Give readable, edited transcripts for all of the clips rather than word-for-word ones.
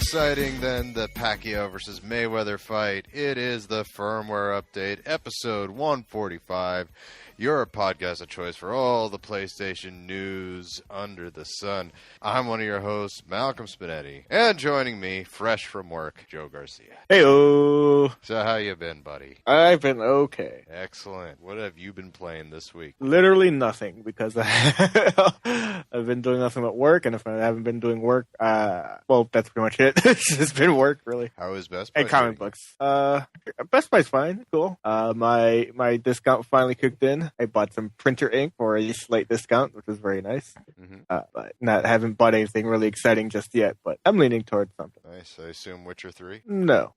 exciting than the Pacquiao versus Mayweather fight. It is the Firmware Update, episode 145. Your podcast of choice for all the PlayStation news under the sun. I'm one of your hosts, Malcolm Spinetti, and joining me, fresh from work, Joe Garcia. Heyo. So how you been, buddy? I've been okay. Excellent. What have you been playing this week? Literally nothing, because I've been doing nothing but work, and if I haven't been doing work, well, that's pretty much it. It's just been work, really. How is Best Buy? And comic books. Best Buy's fine. Cool. My discount finally kicked in. I bought some printer ink for a slight discount, which was very nice. Mm-hmm. But haven't bought anything really exciting just yet, but I'm leaning towards something. Nice. I assume Witcher 3? No.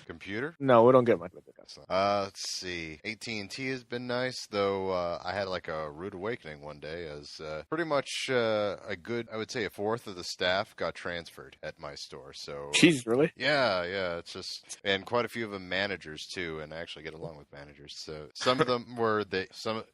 Computer? No, we don't get much with it. Let's see. AT&T has been nice, though I had like a rude awakening one day as pretty much I would say a fourth of the staff got transferred at my store. So Jeez, really? Yeah, it's just, and quite a few of them managers too, and I actually get along with managers. So some of them were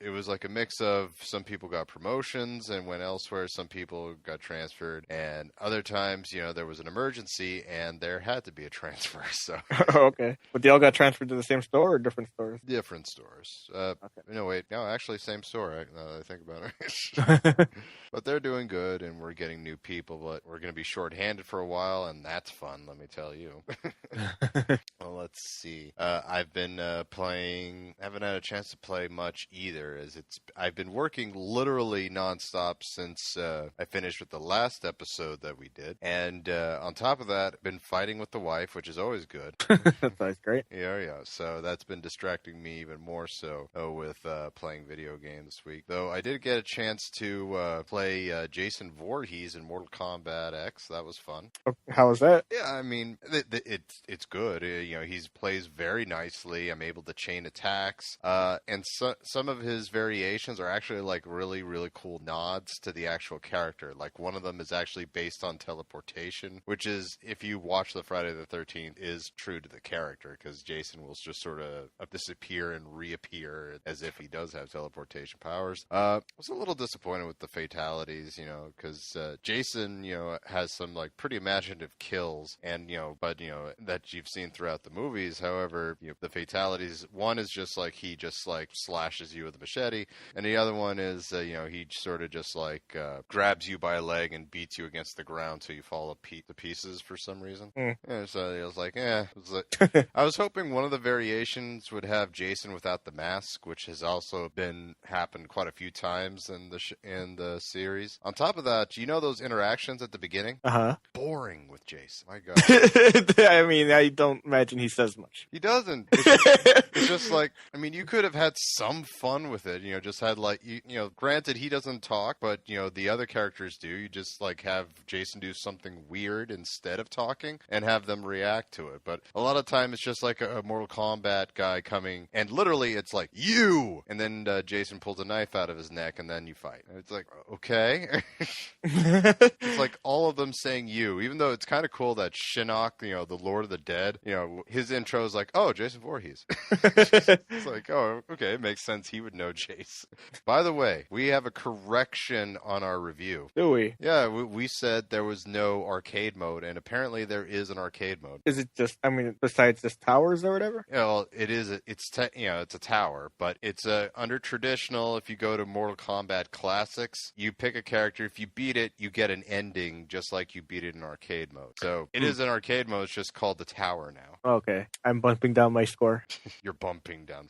it was like a mix of some people got promotions and went elsewhere, some people got transferred, and other times, there was an emergency and there had to be a transfer. So okay. But they all got transferred to the same store or different stores? Different stores. Okay. No, actually same store, now that I think about it. But they're doing good, and we're getting new people, but we're going to be shorthanded for a while, and that's fun, let me tell you. Well, let's see. I've been haven't had a chance to play much either, as I've been working literally nonstop since I finished with the last episode that we did, and on top of that, I've been fighting with the wife, which is always good. That's great. Yeah. So that's been distracting me even more so with playing video games this week. Though I did get a chance to play Jason Voorhees in Mortal Kombat X. That was fun. How was that? Yeah, I mean, it's good. He plays very nicely. I'm able to chain attacks, and some of his variations are actually like really, really cool nods to the actual character. Like one of them is actually based on teleportation, which is, if you watch the Friday the 13th, is true to the character, because Jason will just sort of disappear and reappear as if he does have teleportation powers. I was a little disappointed with the fatalities, because Jason, has some like pretty imaginative kills, and but that you've seen throughout the movies. However, the fatalities, one is just like he just like slashes you with a machete, and the other one is he sort of just like grabs you by a leg and beats you against the ground till you fall to pieces for some reason. Yeah, so I was like, I was hoping one of the variations would have Jason without the mask, which has also happened quite a few times in the series. On top of that, those interactions at the beginning? Boring with Jason. My God. I mean, I don't imagine he says much. He doesn't. It's just like, I mean, you could have had some fun with it. Just had like, granted he doesn't talk, but the other characters do. You just like have Jason do something weird instead of talking and have them react to it. But a lot of time it's just like a Mortal Kombat guy coming, and literally it's like, you! And then Jason pulls a knife out of his neck, and then you fight. And it's like, okay. It's like all of them saying you, even though it's kind of cool that Shinnok, the Lord of the Dead, his intro is like, oh, Jason Voorhees. It's like, oh, okay, it makes sense he would know Jason. By the way, we have a correction on our review. Do we? Yeah, we said there was no arcade mode, and apparently there is an arcade mode. Is it just, besides just towers or whatever? Yeah, well, it is. It's a tower, but it's under traditional. If you go to Mortal Kombat Classics, you pick a character. If you beat it, you get an ending just like you beat it in arcade mode. So it is an arcade mode. It's just called the tower now. Okay, I'm bumping down my score. You're bumping down.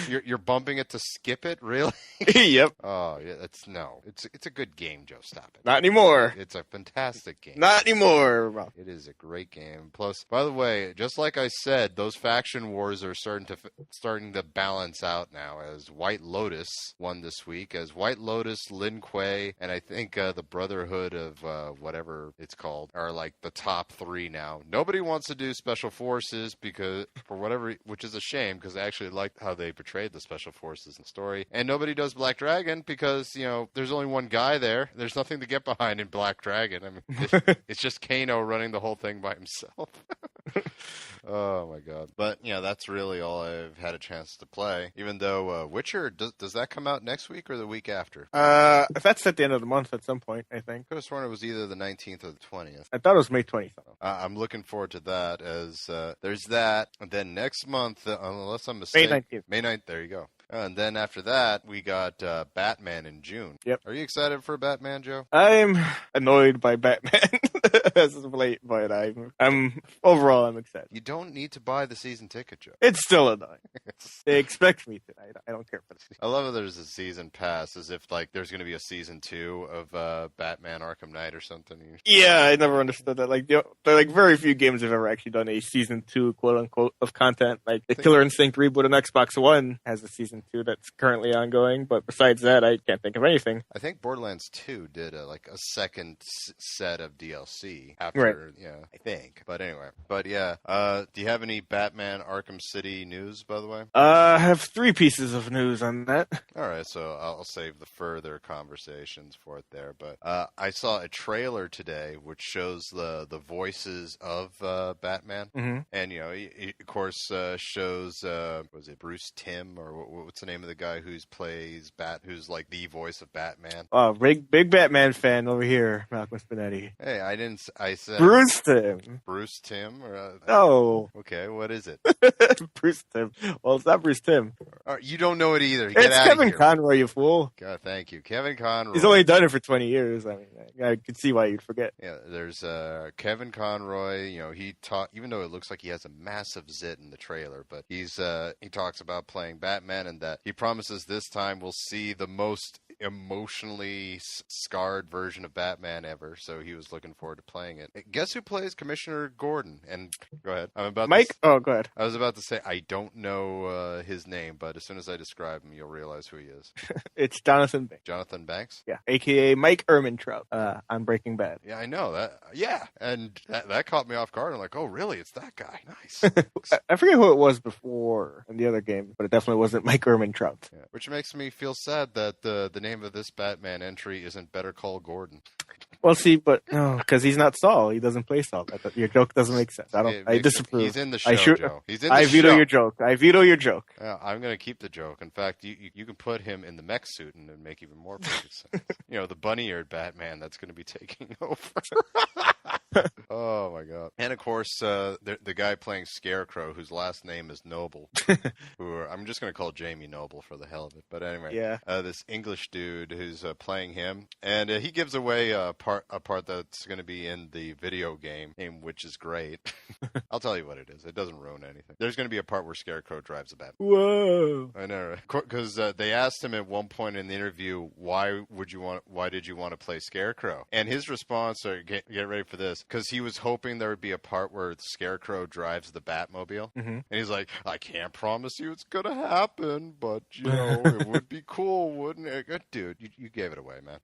You're bumping it to skip it, really? Yep. Oh yeah, it's a good game, Joe. Stop it. Not anymore. It's a fantastic game. Not anymore. It is a great game. Plus, by the way, just like I said, those faction wars are starting to balance out now. As White Lotus won this week, as White Lotus, Lin Kuei, and I think the Brotherhood of whatever it's called are like the top three now. Nobody wants to do Special Forces because for whatever, which is a shame because I actually liked how they portrayed the Special Forces in the story. And nobody does Black Dragon because there's only one guy there. There's nothing to get behind in Black Dragon. I mean, it's just Kano running the whole thing by himself. Oh my god! But that's really all I've had a chance to play. Even though Witcher does that come out next week or the week after? That's at the end of the month at some point, I think. I could have sworn it was either the 19th or the 20th. I thought it was May 20th. I'm looking forward to that. As there's that, and then next month, unless I'm mistaken, May 19th. May 9th. There you go. And then after that, we got Batman in June. Yep. Are you excited for Batman, Joe? I'm annoyed by Batman as of late, but I'm overall I'm excited. You don't need to buy the season ticket, Joe. It's still annoying. They expect me to. I don't care for this. I love that there's a season pass, as if like there's going to be a season 2 of Batman Arkham Knight or something. Yeah, I never understood that. Like, there are like very few games have ever actually done a season 2, quote unquote, of content. Like the Killer Instinct reboot on Xbox One has a season 2 that's currently ongoing, but besides that, I can't think of anything. I think Borderlands 2 did a second set of DLC after, right. I think. But anyway, do you have any Batman Arkham City news, by the way? I have 3 pieces of news on that. All right, so I'll save the further conversations for it there. But I saw a trailer today which shows the voices of Batman, and he of course shows was it Bruce Timm, or what's the name of the guy who's like the voice of Batman? Oh, big Batman fan over here, Malcolm Spinetti. Hey, I said Bruce Timm. Bruce Timm? No. Okay, what is it? Bruce Timm. Well, it's not Bruce Timm. You don't know it either. It's Kevin Conroy, you fool. God, thank you. Kevin Conroy. He's only done it for 20 years. I mean, I could see why you'd forget. Yeah, there's Kevin Conroy. He even though it looks like he has a massive zit in the trailer, but he talks about playing Batman, and that he promises this time we'll see the most emotionally scarred version of Batman ever. So he was looking forward to playing it. Guess who plays Commissioner Gordon? And go ahead. Mike? Oh, go ahead. I was about to say I don't know his name, but as soon as I describe him, you'll realize who he is. It's Jonathan Banks. Jonathan Banks? Yeah, a.k.a. Mike Ehrmantraut on Breaking Bad. Yeah, I know that. Yeah, and that caught me off guard. I'm like, oh, really? It's that guy. Nice. I forget who it was before in the other game, but it definitely wasn't Mike Ehrmantraut. Yeah, which makes me feel sad that the name of this Batman entry isn't Better Call Gordon. Well, see, but no, because he's not Saul. He doesn't play Saul. Your joke doesn't make sense. I disapprove. He's in the show, Joe. He's in the I veto show. your joke. I veto your joke. I'm going to keep the joke. In fact, you can put him in the mech suit and it'd make even more sense. The bunny-eared Batman that's going to be taking over. Oh, my God. And, of course, the guy playing Scarecrow, whose last name is Noble, I'm just going to call Jamie Noble for the hell of it. But anyway, this English dude who's playing him, and he gives away a part that's going to be in the video game, which is great. I'll tell you what it is. It doesn't ruin anything. There's going to be a part where Scarecrow drives a Batman. Whoa! I know, because they asked him at one point in the interview, why did you want to play Scarecrow? And his response, get ready for this, because he was hoping there would be a part where the Scarecrow drives the Batmobile, and he's like, I can't promise you it's going to happen, but it would be cool, wouldn't it? Dude, you gave it away, man.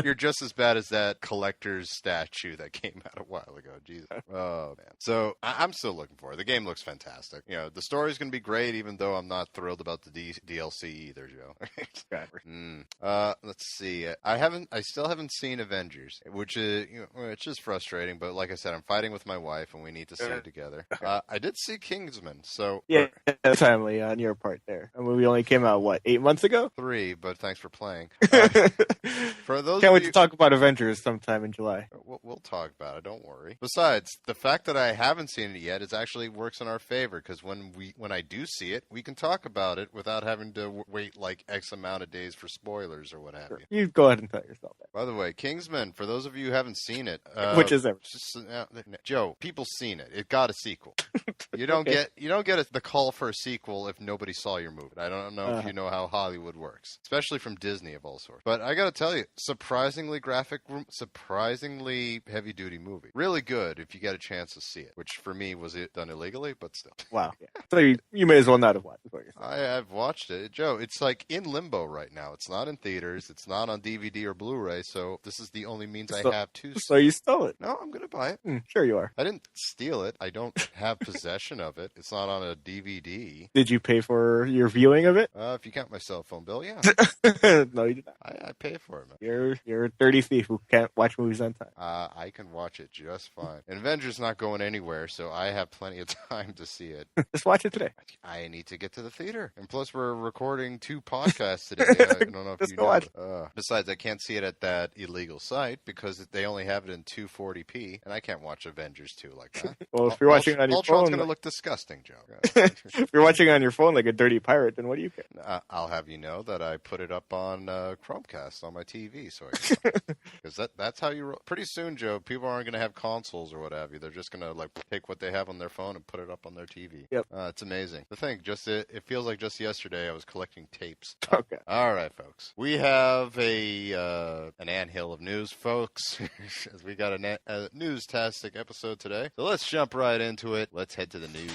You're just as bad as that collector's statue that came out a while ago. Jesus. Oh, man. So I'm still looking for it. The game looks fantastic. The story's going to be great, even though I'm not thrilled about the DLC either, Joe. Let's see. I still haven't seen Avengers, which is frustrating, but like I said, I'm fighting with my wife and we need to see it together. I did see Kingsman, so yeah, timely on your part there. I mean, we only came out 8 months ago? 3, but thanks for playing. For those can't wait to talk about Avengers sometime in July. We'll talk about it. Don't worry. Besides, the fact that I haven't seen it yet actually works in our favor, because when I do see it, we can talk about it without having to wait like X amount of days for spoilers or what have you. You go ahead and tell yourself that. By the way, Kingsman, for those of you who haven't seen it, which is Joe, people seen it. It got a sequel. You don't get the call for a sequel if nobody saw your movie. I don't know if you know how Hollywood works, especially from Disney of all sorts. But I got to tell you, surprisingly graphic, surprisingly heavy-duty movie. Really good if you get a chance to see it, which for me was done illegally, but still. Wow. Yeah. So you may as well not have watched it. I've watched it. Joe, it's like in limbo right now. It's not in theaters. It's not on DVD or Blu-ray, so this is the only means I have to see. So you stole it? No, I'm gonna buy it. Sure you are. I didn't steal it. I don't have possession of it. It's not on a DVD. Did you pay for your viewing of it? If you count my cell phone bill, yeah. No, you did not. I pay for it, man. You're a dirty thief who can't watch movies on time. I can watch it just fine. And Avengers not going anywhere, so I have plenty of time to see it. Just watch it today. I need to get to the theater. And plus, we're recording 2 podcasts today. I don't know if you know. Besides, I can't see it at that illegal site because they only have it in 240p, and I can't watch Avengers 2 like that. Well, if you're watching on your phone... Ultron's going to look disgusting, Joe. If you're watching on your phone like a dirty pirate, then what do you care? I'll have you know that I put it up on Chromecast on my TV, so because that's how you roll. Pretty soon, Joe, people aren't going to have consoles or what have you. They're just going to take what they have on their phone and put it up on their TV. Yep. It's amazing. The thing, it feels like just yesterday I was collecting tapes. Okay. All right, folks. We have an anthill of news, folks, as we got a news-tastic episode today. So let's jump right into it. Let's head to the news.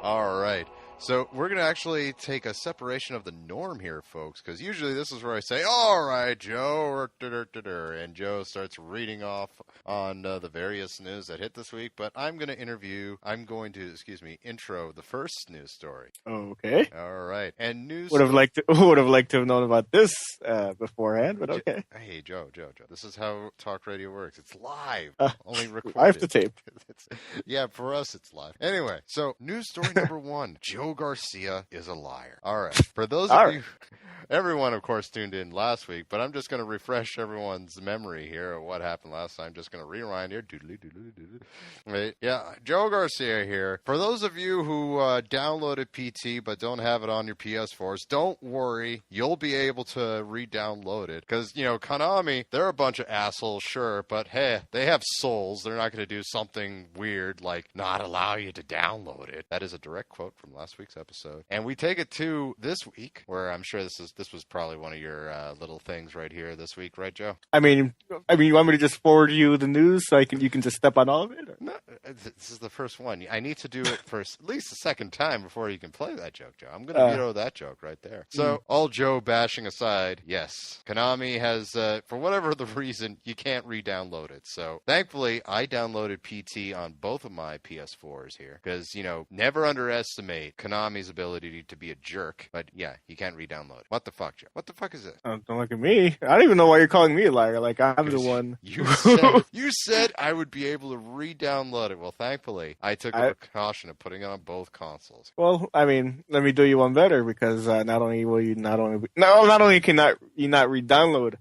All right. So we're going to actually take a separation of the norm here, folks, because usually this is where I say, all right, Joe, and Joe starts reading off on the various news that hit this week, but I'm going to intro the first news story. Okay. All right. And would have liked to have known about this beforehand, but okay. Hey, Joe. This is how talk radio works. It's live. Only recorded. Live to tape. Yeah, for us, it's live. Anyway, so news story number 1. Joe Garcia is a liar. All right. For those of you, everyone, of course, tuned in last week, but I'm just going to refresh everyone's memory here of what happened last time. Just going to rewind here. Right. Yeah, Joe Garcia here. For those of you who downloaded PT but don't have it on your PS4s, don't worry. You'll be able to re-download it. Because, Konami, they're a bunch of assholes, sure, but hey, they have souls. They're not going to do something weird like not allow you to download it. That is a direct quote from last week's episode. And we take it to this week, where I'm sure this was probably one of your little things right here this week, right, Joe? I mean, you want me to just forward you the news so you can just step on all of it? Or? No, this is the first one. I need to do it for at least a second time before you can play that joke, Joe. I'm going to veto that joke right there. So, all Joe bashing aside, yes, Konami has, for whatever the reason, you can't re-download it. So, thankfully, I downloaded PT on both of my PS4s here, because, never underestimate Konami's ability to be a jerk. But yeah, you can't re-download it. What the fuck, Joe? What the fuck is this? Don't look at me. I don't even know why you're calling me a liar. Like, I'm the one. You said I would be able to re-download it. Well, thankfully, I took the precaution of putting it on both consoles. Well, I mean, let me do you one better, because not only can you not re-download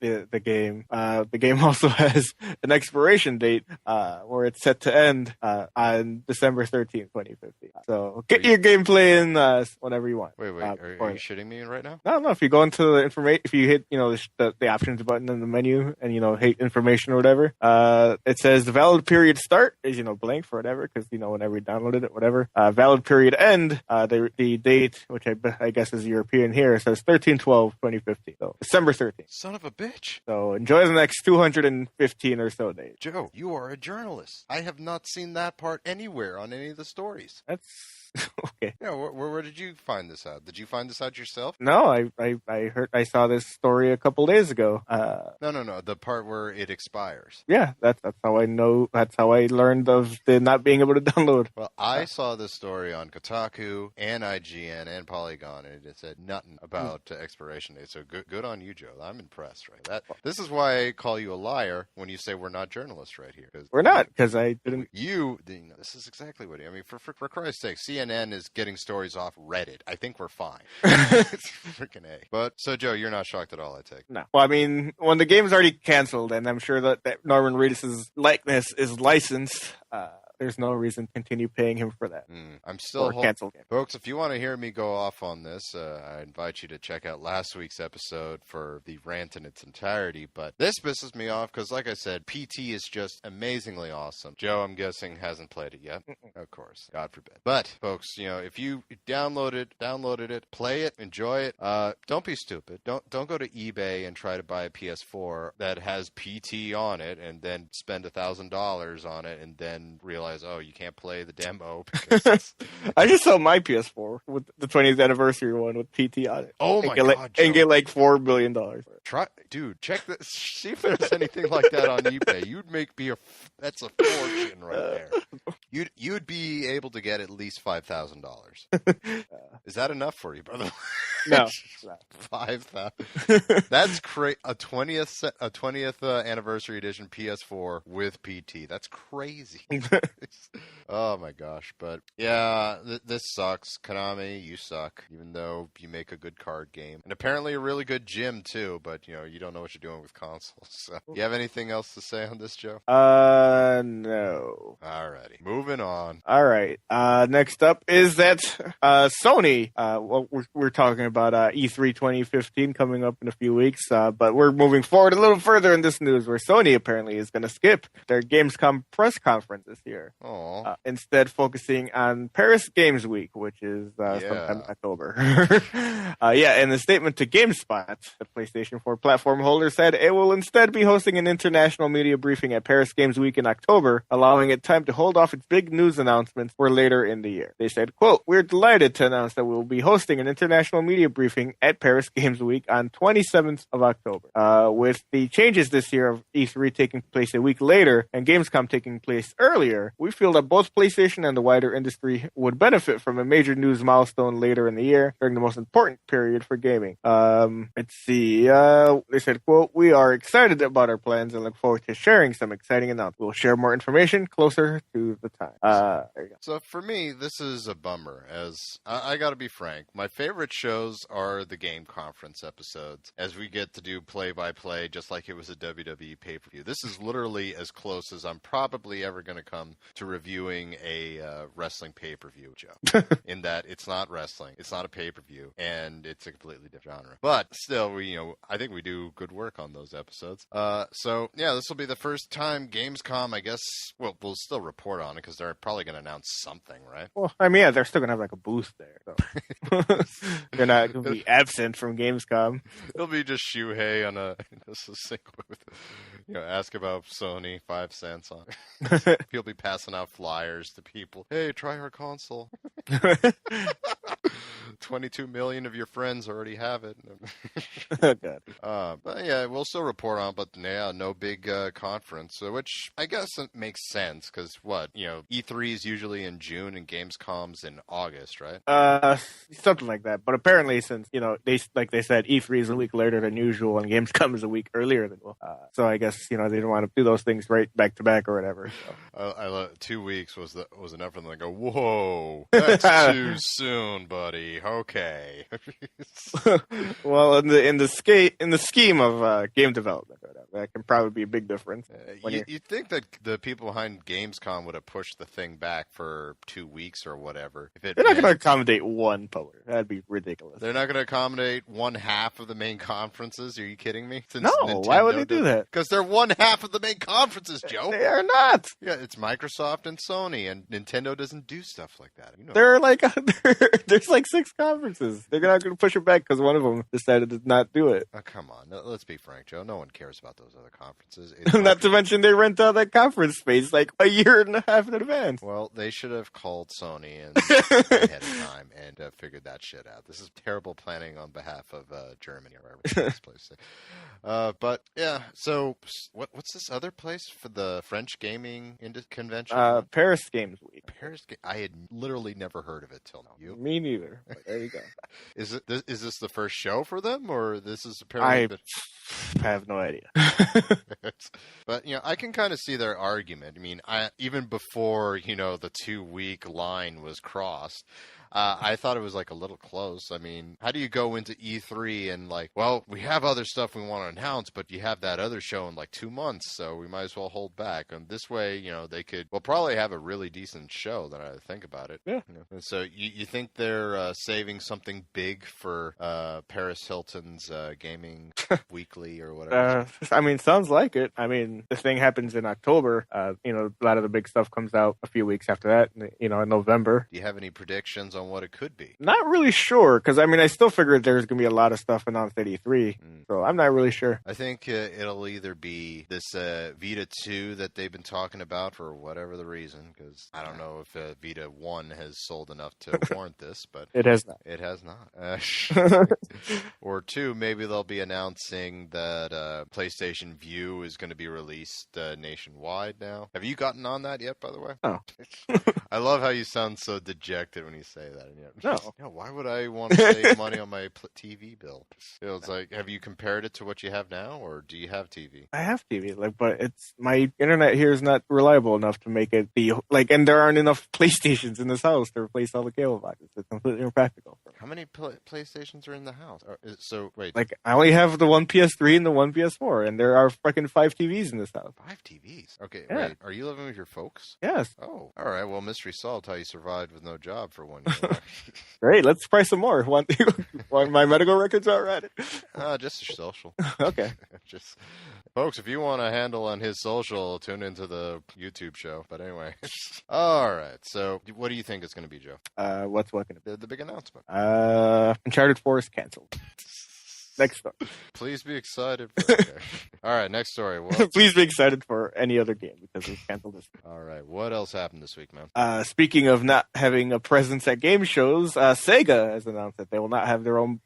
the game, the game also has an expiration date where it's set to end on December 13th, 2050. So get your game playing whenever you want. Wait, are you shitting me right now? No. If you go into the information, if you hit the options button in the menu and hit information or whatever, it says the valid period start is blank for whatever, because whenever you downloaded it, whatever. Valid period end, the date, which I guess is European here, says 13/12/2050. So December 13th. Son of a bitch. So enjoy the next 215 or so days. Joe, you are a journalist. I have not seen that part anywhere on any of the stories. That's okay. Yeah, where did you find this out? Did you find this out yourself? No, I saw this story a couple days ago. No. The part where it expires. Yeah, that's how I know. That's how I learned of the not being able to download. Well, I saw this story on Kotaku and IGN and Polygon, and it said nothing about expiration date. So good on you, Joe. I'm impressed. Right? This is why I call you a liar when you say we're not journalists right here. We're not, because I didn't. This is exactly what I mean. For Christ's sake, CNN is getting stories off Reddit. I think we're fine. Freaking A. But, so Joe, you're not shocked at all, I take. No. Well, I mean, when the game's already canceled, and I'm sure that Norman Reedus' likeness is licensed, there's no reason to continue paying him for that. I'm still cancel game. Folks, if you want to hear me go off on this, I invite you to check out last week's episode for the rant in its entirety. But this pisses me off because, like I said, PT is just amazingly awesome. Joe, I'm guessing, hasn't played it yet. Of course. God forbid. But, folks, if you downloaded it, play it, enjoy it, don't be stupid. Don't go to eBay and try to buy a PS4 that has PT on it and then spend $1,000 on it and then realize realize, oh, you can't play the demo. Because I just sold my PS4 with the 20th anniversary one with PT on it. Oh my God, Joe. And get like $4 billion. Dude, check this. See if there's anything like that on eBay. You'd make me that's a fortune right there. You'd be able to get at least $5,000. Is that enough for you, brother? No. 5,000. That's crazy. A 20th anniversary edition PS4 with PT. That's crazy. Oh my gosh, but yeah, this sucks. Konami, you suck. Even though you make a good card game, and apparently a really good gym too. But you don't know what you're doing with consoles. So, you have anything else to say on this, Joe? No. Alrighty, moving on. All right. Next up is that Sony. Well, we're talking about E3 2015 coming up in a few weeks, but we're moving forward a little further in this news, where Sony apparently is going to skip their Gamescom press conference this year. Instead focusing on Paris Games Week, which is sometime in October. In the statement to GameSpot, the PlayStation 4 platform holder said it will instead be hosting an international media briefing at Paris Games Week in October, allowing it time to hold off its big news announcements for later in the year. They said, quote, "We're delighted to announce that we will be hosting an international media briefing at Paris Games Week on 27th of October. With the changes this year of E3 taking place a week later and Gamescom taking place earlier, we feel that both PlayStation and the wider industry would benefit from a major news milestone later in the year during the most important period for gaming." Let's see. They said, quote, "We are excited about our plans and look forward to sharing some exciting announcements. We'll share more information closer to the time." There you go. So for me, this is a bummer, as I got to be frank. My favorite shows are the game conference episodes, as we get to do play-by-play just like it was a WWE pay-per-view. This is literally as close as I'm probably ever going to come to reviewing a wrestling pay-per-view, Joe. In that it's not wrestling, it's not a pay-per-view, and it's a completely different genre. But still, I think we do good work on those episodes. So yeah, this will be the first time Gamescom, I guess. Well, we'll still report on it because they're probably going to announce something, right? Well, I mean, yeah, they're still going to have like a booth there. So. They're not going to be absent from Gamescom. It'll be just Shuhei on a single booth. Ask about Sony, 5 cents on it. He'll be passing out flyers to people. Hey, try our console. 22 million of your friends already have it. God. But yeah, we'll still report on, but yeah, no big conference, which I guess it makes sense, because E3 is usually in June and Gamescom's in August, right? Something like that. But apparently, since, they said, E3 is a week later than usual and Gamescom is a week earlier than usual. So I guess, they don't want to do those things right back to back or whatever. So. 2 weeks was enough for them to go, whoa, that's too soon, buddy. Okay. Well, in the scheme of game development, that can probably be a big difference. You'd think that the people behind Gamescom would have pushed the thing back for 2 weeks or whatever. They're not going to accommodate one publisher. That'd be ridiculous. They're not going to accommodate one half of the main conferences? Are you kidding me? No, why would they do that? Because they're one half of the main conferences, Joe. They are not. Yeah, it's Microsoft and Sony, and Nintendo doesn't do stuff like that. They're there's like 6 conferences. They're not going to push it back because one of them decided to not do it. Oh, come on. Let's be frank, Joe. No one cares about those other conferences. Not to mention they rent out that conference space like a year and a half in advance. Well, they should have called Sony and ahead of time and figured that shit out. This is terrible planning on behalf of Germany or wherever this place is. But yeah, so what's this other place for the French gaming convention? Paris Games Week. I had literally never heard of it till now. You? Me neither. But there you go. Is this the first show for them, or this is apparently? I have no idea. But I can kind of see their argument. I mean, even before the 2-week line was crossed, I thought it was like a little close. I mean, how do you go into E3 and we have other stuff we want to announce, but you have that other show in 2 months, so we might as well hold back. And this way, we'll probably have a really decent show. Then I think about it. Yeah. And so you think they're saving something big for Paris Hilton's gaming weekly or whatever? I mean, sounds like it. I mean, this thing happens in October. A lot of the big stuff comes out a few weeks after that. In November. Do you have any predictions on on what it could be? Not really sure, because I mean, I still figured there's going to be a lot of stuff announced at E3, so I'm not really sure. I think it'll either be this Vita 2 that they've been talking about for whatever the reason, because I don't know if Vita 1 has sold enough to warrant this, but it has not. It has not. Or 2, maybe they'll be announcing that PlayStation Vue is going to be released nationwide now. Have you gotten on that yet, by the way? No. I love how you sound so dejected when you say that. And yet, no. Yeah, why would I want to save money on my TV bill? It's like, have you compared it to what you have now, or do you have TV? I have TV, but it's my internet here is not reliable enough to make it and there aren't enough PlayStations in this house to replace all the cable boxes. It's completely impractical. How many PlayStations are in the house? So wait, I only have the one PS3 and the one PS4, and there are fucking 5 TVs in this house. 5 TVs? Okay, yeah. Wait, are you living with your folks? Yes. Oh, all right. Well, mystery solved how you survived with no job for 1 year. Great, let's try some more. Want my medical records already? Just your social. Okay. Just folks, if you want a handle on his social, tune into the YouTube show. But anyway, all right. So, what do you think it's going to be, Joe? What's going to be the big announcement? Uncharted 4 is canceled. Next story. Please be excited. All right, next story. Please be excited for any other game because we've canceled this. All right, what else happened this week, man? Speaking of not having a presence at game shows, Sega has announced that they will not have their own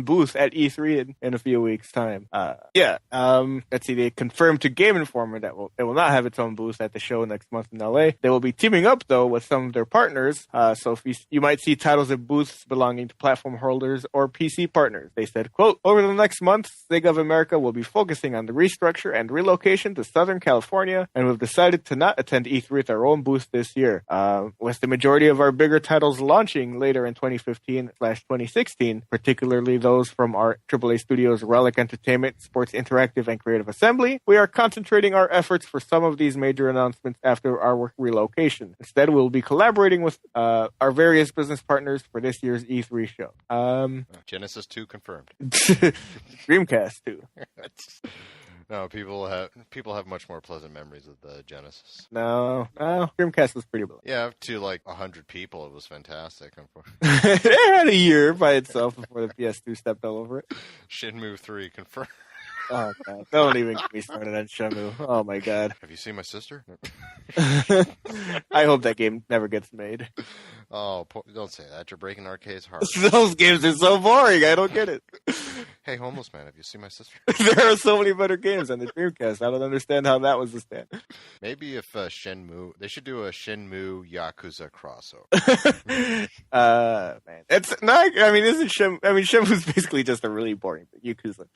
booth at E3 in a few weeks' time. Let's see. They confirmed to Game Informer that it will not have its own booth at the show next month in LA. They will be teaming up though with some of their partners. So if you might see titles at booths belonging to platform holders or PC partners. They said, quote, over the next month, Sega of America will be focusing on the restructure and relocation to Southern California, and we've decided to not attend E3 with our own booth this year. With the majority of our bigger titles launching later in 2015/2016, particularly those from our AAA studios Relic Entertainment, Sports Interactive, and Creative Assembly, we are concentrating our efforts for some of these major announcements after our relocation. Instead, we'll be collaborating with our various business partners for this year's E3 show. Genesis 2 confirmed. Dreamcast too. No, people have much more pleasant memories of the Genesis. No, Dreamcast was pretty bad. Yeah, to 100 people, it was fantastic. It had a year by itself before the PS2 stepped all over it. Shenmue 3 confirmed. Oh god! Don't even get me started on Shenmue. Oh my god! Have you seen my sister? I hope that game never gets made. Oh, don't say that. You're breaking Arcade's heart. Those games are so boring. I don't get it. Hey, homeless man, have you seen my sister? There are so many better games on the Dreamcast. I don't understand how that was the stand. Maybe if Shenmue, they should do a Shenmue Yakuza crossover. Man, it's not. I mean, isn't Shenmue? I mean, Shenmue's basically just a really boring Yakuza.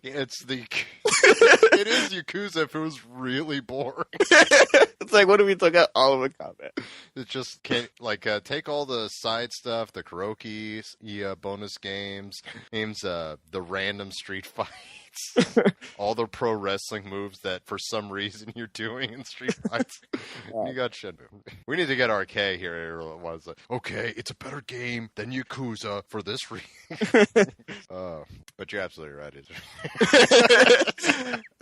Yeah, it is Yakuza if it was really boring. It's like, what do we talk about all of the combat? It just can't, take all the side stuff, the karaoke, bonus games, the random street fights, all the pro wrestling moves that for some reason you're doing in street fights. You got Shenmue. We need to get RK here. It was okay, it's a better game than Yakuza for this reason. But you're absolutely right.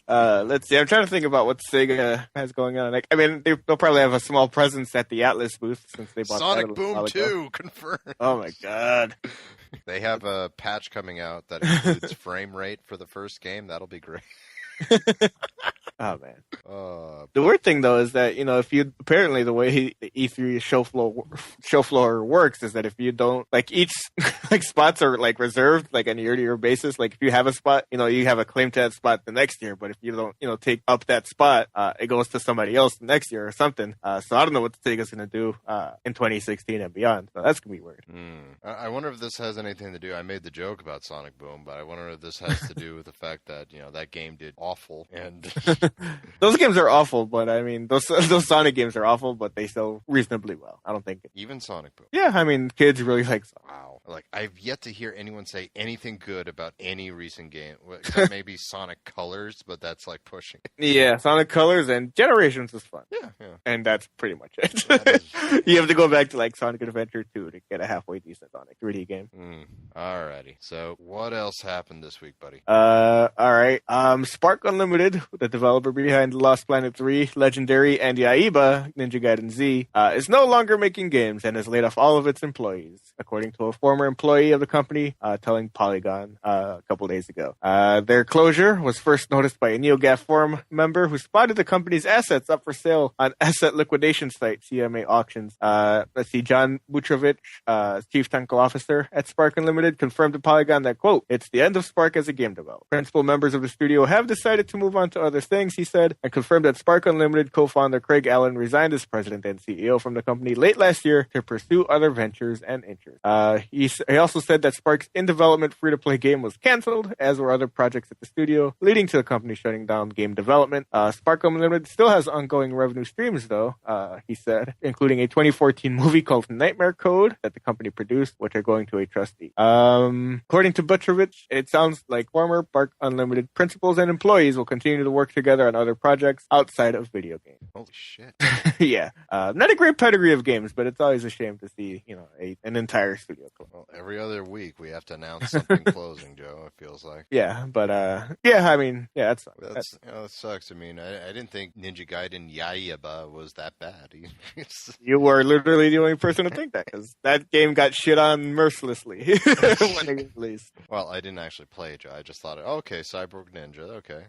Let's see. I'm trying to think about what Sega has going on. They'll probably have a small presence at the Atlas booth since they bought Sonic Boom 2 confirmed. Oh my god! They have a patch coming out that includes frame rate for the first game. That'll be great. Oh man. The weird thing though is that apparently the way the E3 show floor works is that if you don't each spots are reserved on a year-to-year basis. If you have a spot, you have a claim to that spot the next year. But if you don't take up that spot, it goes to somebody else the next year or something. So I don't know what Sega's gonna do in 2016 and beyond. So that's gonna be weird. I wonder if this has anything to do. I made the joke about Sonic Boom, but I wonder if this has to do with the fact that that game did awful and. Those games are awful, but I mean, those Sonic games are awful, but they sell reasonably well. I don't think even Sonic Boom. Yeah, I mean, kids really like Sonic. Wow. Like, I've yet to hear anyone say anything good about any recent game. Except maybe Sonic Colors, but that's like pushing it. Yeah, Sonic Colors and Generations is fun. Yeah. And that's pretty much it. You have to go back to like Sonic Adventure 2 to get a halfway decent Sonic 3D game. Alrighty. So what else happened this week, buddy? Alright. Spark Unlimited, the developer behind Lost Planet 3, Legendary, and Yaiba, Ninja Gaiden Z, is no longer making games and has laid off all of its employees, according to a former employee of the company telling Polygon a couple days ago. Their closure was first noticed by a NeoGAF forum member who spotted the company's assets up for sale on asset liquidation site CMA Auctions. Let's see, John Butrovich, chief technical officer at Spark Unlimited, confirmed to Polygon that, quote, "It's the end of Spark as a game developer. Principal members of the studio have decided to move on to other things," he said, and confirmed that Spark Unlimited co-founder Craig Allen resigned as president and CEO from the company late last year to pursue other ventures and interests. He also said that Spark's in-development free-to-play game was canceled, as were other projects at the studio, leading to the company shutting down game development. Spark Unlimited still has ongoing revenue streams, though, he said, including a 2014 movie called Nightmare Code that the company produced, which are going to a trustee. According to Butrovich, it sounds like former Spark Unlimited principals and employees will continue to work together on other projects outside of video games. Holy shit. Yeah. Not a great pedigree of games, but it's always a shame to see, an entire studio close. Well, every other week we have to announce something closing, Joe, it feels like. Yeah, but, that sucks. That sucks. I mean, I didn't think Ninja Gaiden Yaiba was that bad. You were literally the only person to think that, because that game got shit on mercilessly when it released. Well, I didn't actually play it, Joe. I just thought, okay, Cyborg Ninja, okay.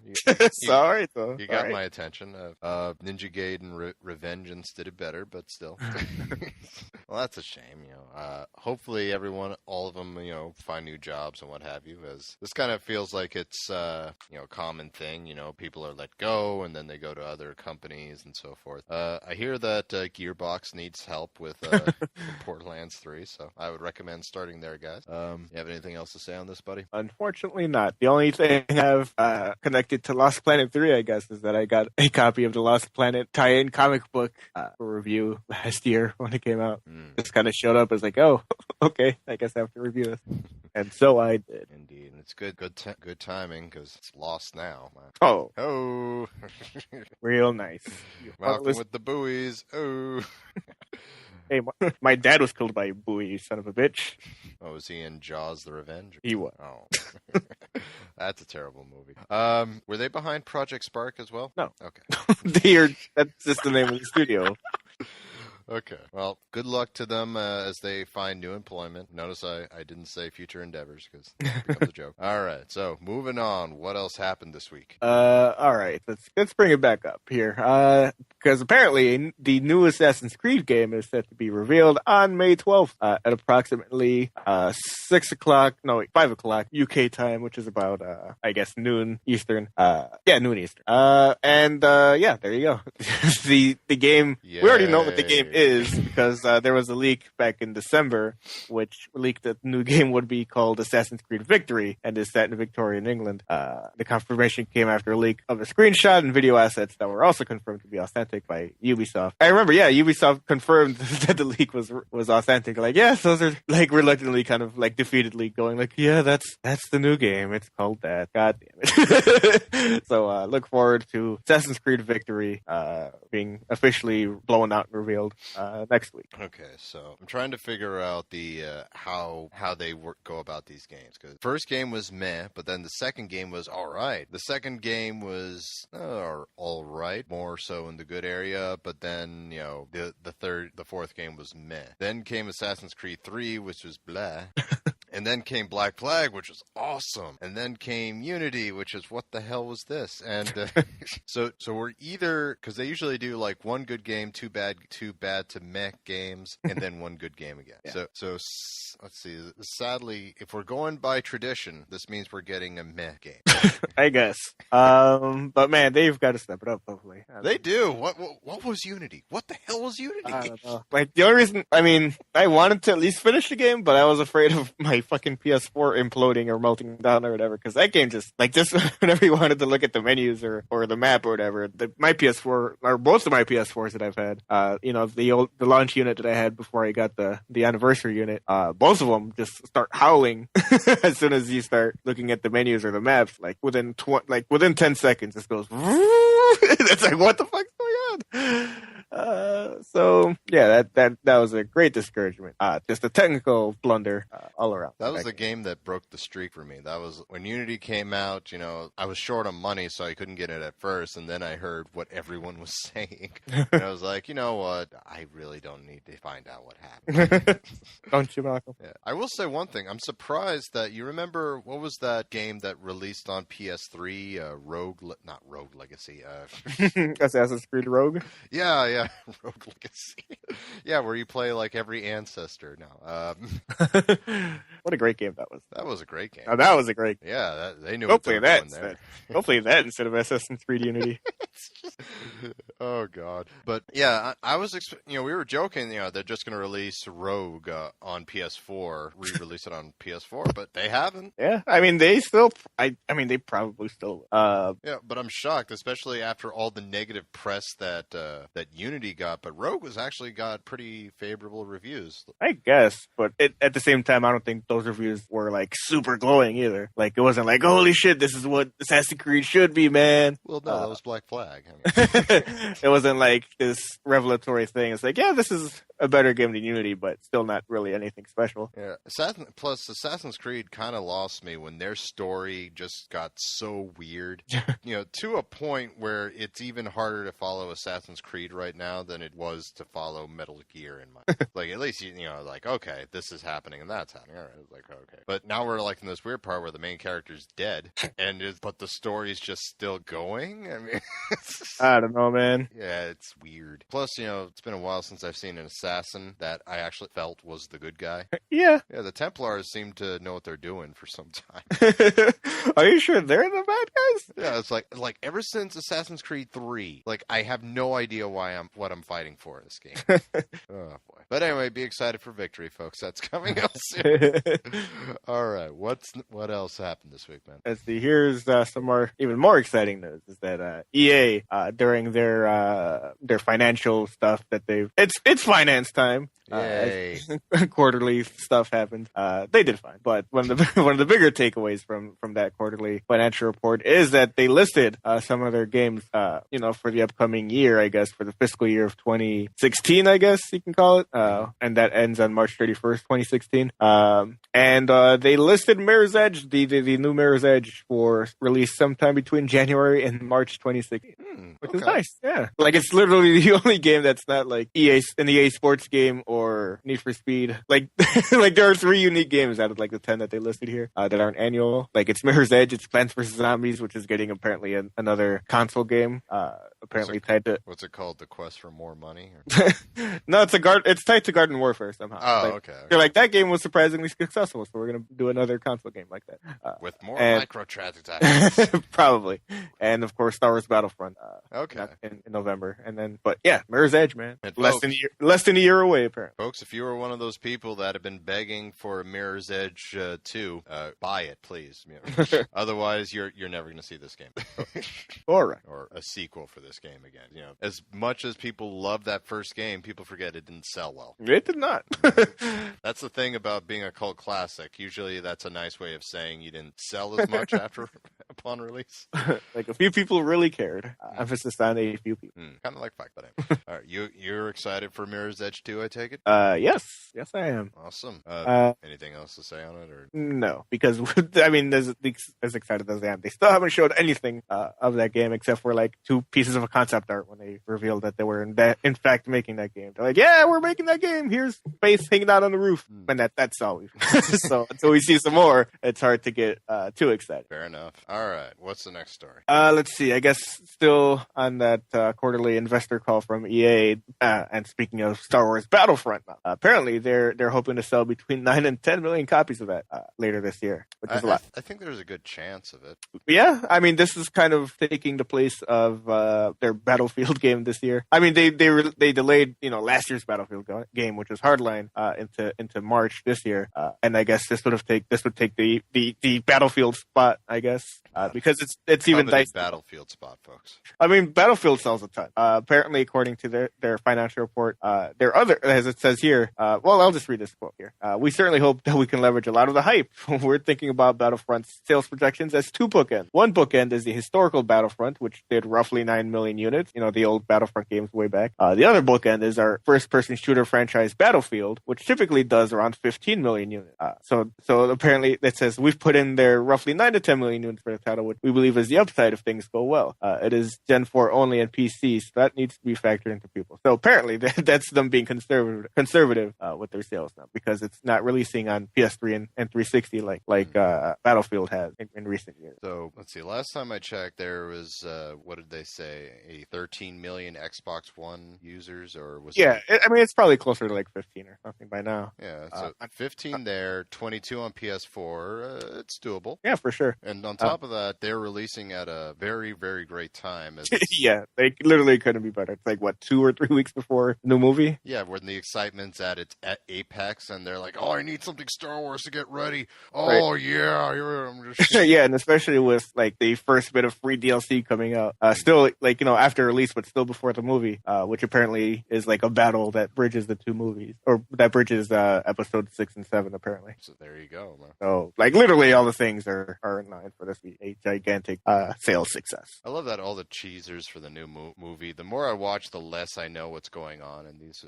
Sorry, though. You got my attention. Ninja Gaiden Revengeance did it better, but still. Well, that's a shame, hopefully all of them, find new jobs and what have you, as this kind of feels like it's, a common thing, people are let go and then they go to other companies and so forth. I hear that Gearbox needs help with Borderlands 3, so I would recommend starting there, guys. You have anything else to say on this, buddy? Unfortunately not. The only thing I have connected to Lost Planet 3, I guess, is that I got a copy of the Lost Planet tie-in comic book for review last year when it came out. Just kind of showed up as like, oh, okay, I guess I have to review this. And so I did. Indeed. And it's good timing, because it's lost now. Oh. Real nice. Malcolm with the buoys. Oh. Hey, my dad was killed by a buoy, you son of a bitch. Oh, was he in Jaws the Revenge? He was. Oh. That's a terrible movie. Were they behind Project Spark as well? No. Okay. That's just the name of the studio. Okay. Well, good luck to them as they find new employment. Notice I didn't say future endeavors because that becomes a joke. All right. So moving on. What else happened this week? All right. Let's bring it back up here. Because apparently the new Assassin's Creed game is set to be revealed on May 12th at approximately 5 o'clock UK time, which is about I guess noon Eastern. Noon Eastern. There you go. the game. Yay. We already know what the game is because there was a leak back in December which leaked that the new game would be called Assassin's Creed Victory and is set in Victorian England. The confirmation came after a leak of a screenshot and video assets that were also confirmed to be authentic by Ubisoft. I remember, Ubisoft confirmed that the leak was authentic. Like, yes, those are like reluctantly kind of like defeatedly going like, yeah, that's the new game. It's called that. God damn it. So look forward to Assassin's Creed Victory being officially blown out and revealed next week. Okay, so I'm trying to figure out the how they go about these games, because first game was meh, but then the second game was all right. The second game was all right, more so in the good area, but then the fourth game was meh. Then came Assassin's Creed 3, which was blah. And then came Black Flag, which was awesome. And then came Unity, which is what the hell was this? And so we're either, because they usually do like one good game, two bad to meh games, and then one good game again. Yeah. So let's see. Sadly, if we're going by tradition, this means we're getting a meh game. I guess. But man, they've got to step it up, hopefully. They do. What was Unity? What the hell was Unity? I don't know. Like, the only reason, I wanted to at least finish the game, but I was afraid of my my fucking PS4 imploding or melting down or whatever, because that game just whenever you wanted to look at the menus or the map or whatever, my PS4 or most of my PS4s that I've had, the launch unit that I had before I got the anniversary unit, both of them just start howling as soon as you start looking at the menus or the maps. Like within 10 seconds, it goes. It's like, what the fuck's going on? So yeah, that was a great discouragement. Just a technical blunder all around. That was the game that broke the streak for me. That was when Unity came out. I was short on money, so I couldn't get it at first, and then I heard what everyone was saying, and I was like, you know what? I really don't need to find out what happened. Don't you, Malcolm? Yeah. I will say one thing. I'm surprised that you remember what was that game that released on PS3? Not Rogue Legacy. Assassin's Creed Rogue. Yeah, Rogue Legacy. Yeah, where you play like every ancestor now. What a great game that was. That was a great game. Oh, that was a great game. Yeah, they knew Go what they play were that doing there. Go play that instead of Assassin's Creed Unity. Oh God! But yeah, I was, we were joking, they're just going to release Rogue on PS4, re-release it on PS4, but they haven't. Yeah, I mean they probably still. Yeah, but I'm shocked, especially after all the negative press that Unity got. But Rogue actually got pretty favorable reviews. I guess, but at the same time, I don't think those reviews were like super glowing either. Like it wasn't like, holy shit, this is what Assassin's Creed should be, man. Well, no, that was Black Flag. I mean. It wasn't like this revelatory thing. It's like, yeah, this is a better game than Unity, but still not really anything special. Yeah, Assassin's Creed kind of lost me when their story just got so weird. To a point where it's even harder to follow Assassin's Creed right now than it was to follow Metal Gear in my like. At least like, okay, this is happening and that's happening. All right, it's like, okay, but now we're like in this weird part where the main character's dead but the story's just still going. I mean, I don't know, man. Yeah, it's weird. Plus, it's been a while since I've seen an assassin that I actually felt was the good guy. Yeah. Yeah, the Templars seem to know what they're doing for some time. Are you sure they're the bad guys? Yeah, it's like ever since Assassin's Creed 3, like I have no idea what I'm fighting for in this game. Oh boy. But anyway, be excited for victory, folks. That's coming up soon. All right, what else happened this week, man? Let's see. Here's some even more exciting news: is that EA during their financial stuff that it's finance time. Yay. Quarterly stuff happened. They did fine, but one of the bigger takeaways from that quarterly financial report is that they listed some of their games, for the upcoming year, I guess, for the fiscal year of 2016, I guess you can call it, and that ends on March 31st, 2016. And they listed Mirror's Edge, the new Mirror's Edge, for release sometime between January and March 2016, which is nice. Yeah, like it's literally the only game that's not like an EA Sports game or Need for Speed. Like there are 3 unique games out of like the 10 that they listed here that aren't annual. Like it's Mirror's Edge, it's Plants vs. Zombies, which is getting apparently another console game. Apparently tied to what's it called? The Quest for More Money? No, it's tied to Garden Warfare somehow. Oh, okay. They're like, that game was surprisingly successful, so we're gonna do another console game like that with more microtransactions, probably. And of course, Star Wars Battlefront. Okay. In November, and then Mirror's Edge, man. And less than a year away, apparently. Folks, if you were one of those people that have been begging for Mirror's Edge 2, buy it, please. Otherwise, you're never going to see this game. All right. Or a sequel for this game again. As much as people love that first game, people forget it didn't sell well. It did not. That's the thing about being a cult classic. Usually, that's a nice way of saying you didn't sell as much upon release. Like a few people really cared. Emphasis on a few people. Kind of like Fight, but anyway. All right, you're excited for Mirror's Edge 2, I take it? Yes, I am. Awesome. Anything else to say on it, or no? Because I mean, as excited as I am, they still haven't showed anything of that game except for like 2 pieces of a concept art when they revealed that they were in fact making that game. They're like, yeah, we're making that game. Here's Space hanging out on the roof, and that's all. So until we see some more, it's hard to get too excited. Fair enough. All right, what's the next story? Let's see. I guess still also on that quarterly investor call from EA, and speaking of Star Wars Battlefront, apparently they're hoping to sell between 9 and 10 million copies of that later this year, which is a lot. I think there's a good chance of it. Yeah, I mean, this is kind of taking the place of their Battlefield game this year. I mean, they delayed last year's Battlefield game, which was Hardline, into March this year, and I guess this would take the Battlefield spot, I guess, because it's even dicey. Battlefield spot, folks. I mean, Battlefield sells a ton. Apparently, according to their financial report, their other, as it says here, well, I'll just read this quote here. We certainly hope that we can leverage a lot of the hype. We're thinking about Battlefront's sales projections as two bookends. One bookend is the historical Battlefront, which did roughly 9 million units, the old Battlefront games way back. The other bookend is our first-person shooter franchise Battlefield, which typically does around 15 million units. So apparently, it says we've put in there roughly 9 to 10 million units for the title, which we believe is the upside if things go well. It is Gen 4 only and PC, so that needs to be factored into people. So apparently, that's them being conservative with their sales now, because it's not releasing on PS3 and 360 like Battlefield has in recent years. So let's see. Last time I checked, there was what did they say? A 13 million Xbox One users, or was it? I mean, it's probably closer to like 15 or something by now. Yeah, so 15 there, 22 on PS4. It's doable. Yeah, for sure. And on top of that, they're releasing at a very, very great time. Yeah, they literally couldn't be better. It's like, what, 2 or 3 weeks before the new movie? Yeah, when the excitement's at its apex, and they're like, oh, I need something Star Wars to get ready. Oh, right. Yeah. I'm just... Yeah, and especially with, like, the first bit of free DLC coming out. Still, like, after release, but still before the movie, which apparently is, like, a battle that bridges the two movies. Or that bridges episode 6 and 7, apparently. So there you go, man. So, like, literally all the things are in line for this to be a gigantic sales success. I love that all the cheesers for the new movie, the more I watch, the less I know what's going on in this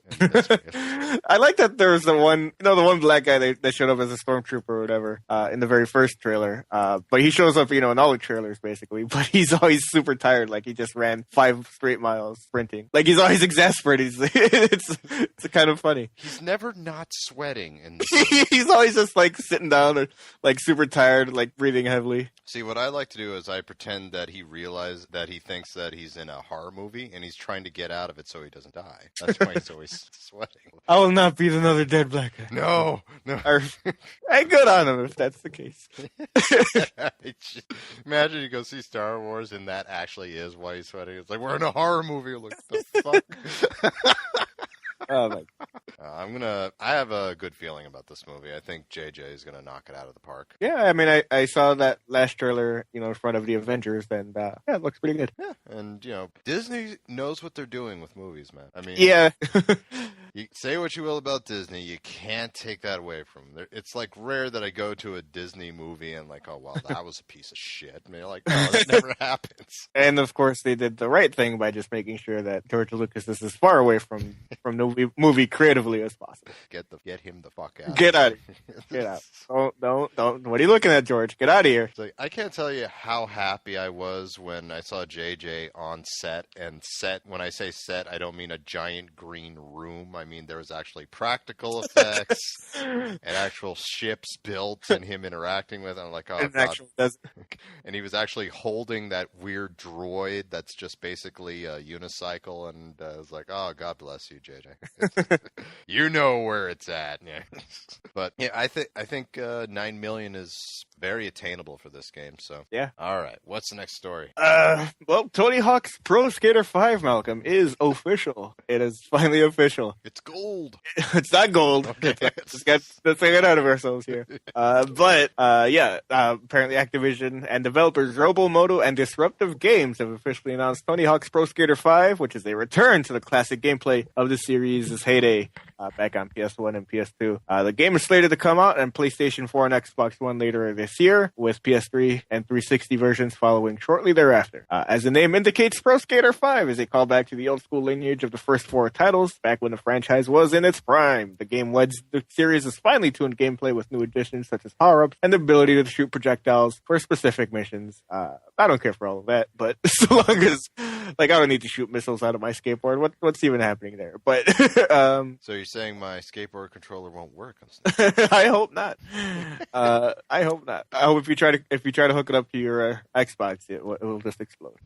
I like that there's the one black guy that showed up as a stormtrooper or whatever in the very first trailer. But he shows up, in all the trailers basically. But he's always super tired, like he just ran 5 straight miles sprinting. Like he's always exasperated. It's kind of funny. He's never not sweating, and he's always just like sitting down or like super tired, like breathing heavily. See, what I like to do is I pretend that he realizes that he thinks that he's in a horror movie and he's trying to get out of it so he doesn't die. That's why he's always sweating. I will not be another dead black guy. No. Hey, good on him if that's the case. Imagine you go see Star Wars and that actually is why he's sweating. It's like, we're in a horror movie. Like, the fuck? Oh my. I have a good feeling about this movie. I think JJ is gonna knock it out of the park. Yeah, I mean, I saw that last trailer, in front of the Avengers, and it looks pretty good. Yeah, and Disney knows what they're doing with movies, man. I mean, yeah. You say what you will about Disney, you can't take that away from them. It's like rare that I go to a Disney movie and like, oh well, that was a piece of shit. And you're like, no, that never happens. And of course, they did the right thing by just making sure that George Lucas is as far away from the movie creatively as possible. Get him the fuck out. Get out. Get out. Don't. What are you looking at, George? Get out of here. It's like, I can't tell you how happy I was when I saw JJ on set. And set, when I say set, I don't mean a giant green room. I mean, there was actually practical effects and actual ships built and him interacting with it. I'm like, oh, God. And he was actually holding that weird droid that's just basically a unicycle. And I was like, oh, God bless you, JJ. You know where it's at. Yeah. But yeah, I think 9 million is very attainable for this game. So yeah. All right. What's the next story? Well, Tony Hawk's Pro Skater 5, Malcolm, is official. It is finally official. It's gold. It's not gold. Okay. Let's get out of ourselves here. But apparently Activision and developers Robomoto and Disruptive Games have officially announced Tony Hawk's Pro Skater 5, which is a return to the classic gameplay of the series' heyday back on PS1 and PS2. The game is slated to come out on PlayStation 4 and Xbox One later this year, with PS3 and 360 versions following shortly thereafter. As the name indicates, Pro Skater 5 is a callback to the old school lineage of the first 4 titles, back when the franchise was in its prime. The game weds the series' finely tuned gameplay with new additions such as power-ups and the ability to shoot projectiles for specific missions. I don't care for all of that, but so long as like I don't need to shoot missiles out of my skateboard. What's even happening there? But so you're saying my skateboard controller won't work? I hope not. I hope not. I hope if you try to hook it up to your Xbox, it will just explode.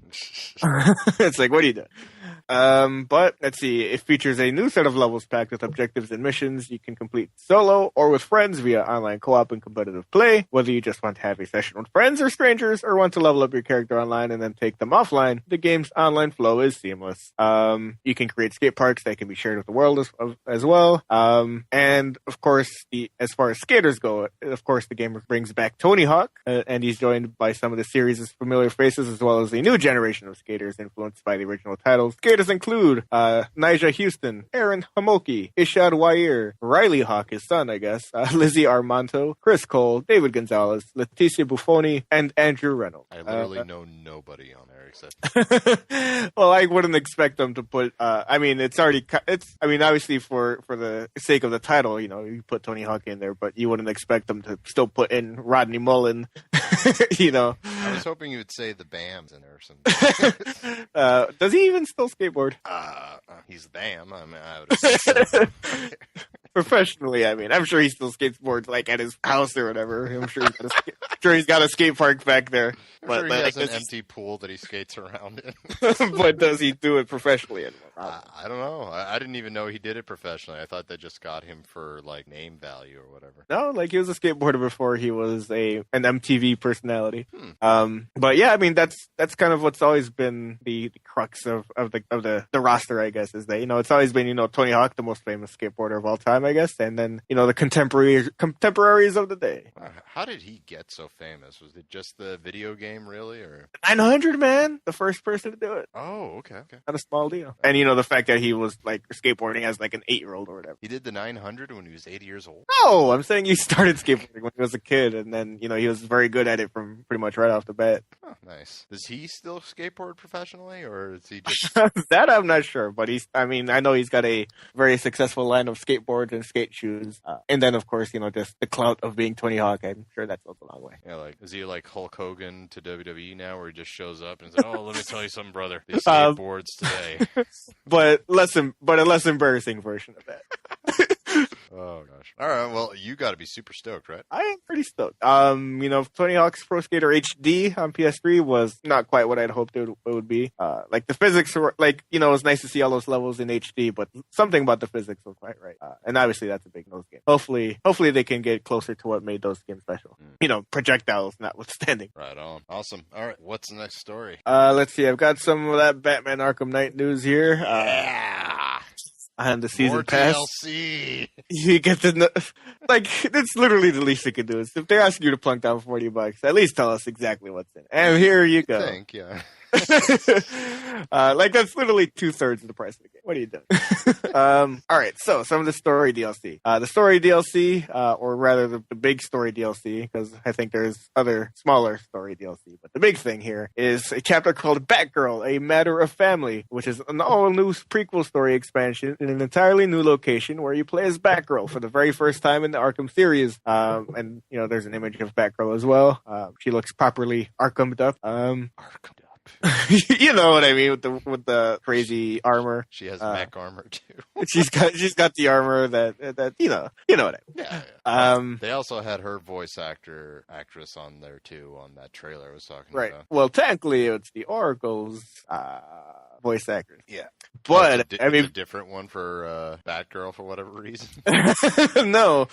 It's like, what are you doing? But let's see. It features a new set of levels packed with objectives and missions you can complete solo or with friends via online co-op and competitive play. Whether you just want to have a session with friends or strangers, or want to level up your character online and then take them offline, the game's online flow is seamless. You can create skate parks that can be shared with the world as well. And of course, as far as skaters go, of course, the game brings back Tony Hawk, and he's joined by some of the series' familiar faces, as well as a new generation of skaters influenced by the original titles. Skaters include Nigel Houston, Aaron Hamoki, Ishad Wair, Riley Hawk, his son, I guess, Lizzie Armanto, Chris Cole, David Gonzalez, Leticia Buffoni, and Andrew Reynolds. I literally know nobody on there except. Well, I wouldn't expect them to put. I mean, obviously for the sake of the title, you put Tony Hawk in there, but you wouldn't expect them to still put in Rodney Mullen. I was hoping you would say the BAM's in there or something. Does he even still skateboard? He's BAM. I mean, I would assume. Professionally, I mean, I'm sure he still skateboards like at his house or whatever. I'm sure he's got a skate park back there. But he has an empty pool that he skates around in. But does he do it professionally anymore? I don't know. I didn't even know he did it professionally. I thought they just got him for like name value or whatever. No, like he was a skateboarder before he was an MTV personality. But yeah, I mean that's kind of what's always been the crux of the roster, I guess, is that it's always been Tony Hawk, the most famous skateboarder of all time, I guess, and then the contemporaries of the day. How did he get so famous? Was it just the video game, really, or 900, man, the first person to do it? Oh, okay. Not a small deal. And the fact that he was like skateboarding as like an 8-year-old or whatever. He did the 900 when he was 80 years old. No, I'm saying he started skateboarding when he was a kid, and then he was very good at it from pretty much right off the bat. Oh, nice. Does he still skateboard professionally, or is he just that? I'm not sure, but I know he's got a very successful line of skateboards and skate shoes, and then of course just the clout of being Tony Hawk. I'm sure that goes a long way. Yeah, like is he like Hulk Hogan to WWE now, where he just shows up and says, "Oh, let me tell you something, brother. These skateboards today." but a less embarrassing version of that. Oh gosh! All right, well, you got to be super stoked, right? I am pretty stoked. Tony Hawk's Pro Skater HD on PS3 was not quite what I'd hoped it would be. Like the physics were it was nice to see all those levels in HD, but something about the physics was quite right. And obviously that's a big nose game. Hopefully they can get closer to what made those games special. Projectiles notwithstanding. Right on. Awesome. All right, what's the next story? Let's see. I've got some of that Batman Arkham Knight news here. Yeah. On the season more pass. DLC. You get it's literally the least they can do. Is if they're asking you to plunk down $40, at least tell us exactly what's in it. And here you go. I think, yeah. That's literally 2/3 of the price of the game. What are you doing? All right, so some of the story DLC. The story DLC, or rather the big story DLC, because I think there's other smaller story DLC, but the big thing here is a chapter called Batgirl, A Matter of Family, which is an all-new prequel story expansion in an entirely new location where you play as Batgirl for the very first time in the Arkham series. And there's an image of Batgirl as well. She looks properly Arkham'd up. Arkham. You know what I mean with the crazy armor. She has mech armor too. she's got the armor that you know what I mean. They also had her voice actress on there too on that trailer I was talking right. about. Well, technically it's the Oracle's voice actrors. Yeah. But it's a different one for Batgirl for whatever reason. No.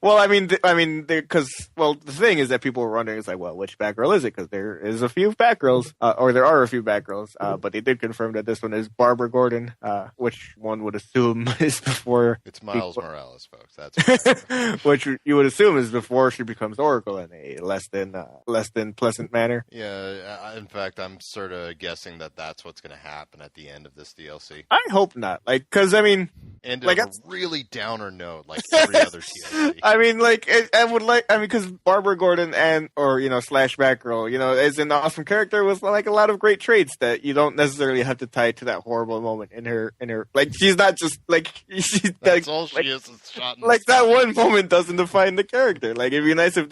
Well, I mean, because the thing is that people were wondering, it's like, well, which Batgirl is it? Because there is a few Batgirls, or there are a few Batgirls, but they did confirm that this one is Barbara Gordon, which one would assume is before. It's Miles Morales, folks. That's which you would assume is before she becomes Oracle in a less than pleasant manner. Yeah. In fact, I'm sort of guessing that that's what's going to happen at the end of this DLC. I hope not. Because I mean, ended Like, on a really downer note, like every other DLC. I mean, like, because Barbara Gordon or slash Batgirl, is an awesome character with like a lot of great traits that you don't necessarily have to tie to that horrible moment in her, like, she's not just like she's That's like, all she is shot in like the that spine. one moment doesn't define the character. Like, it'd be nice if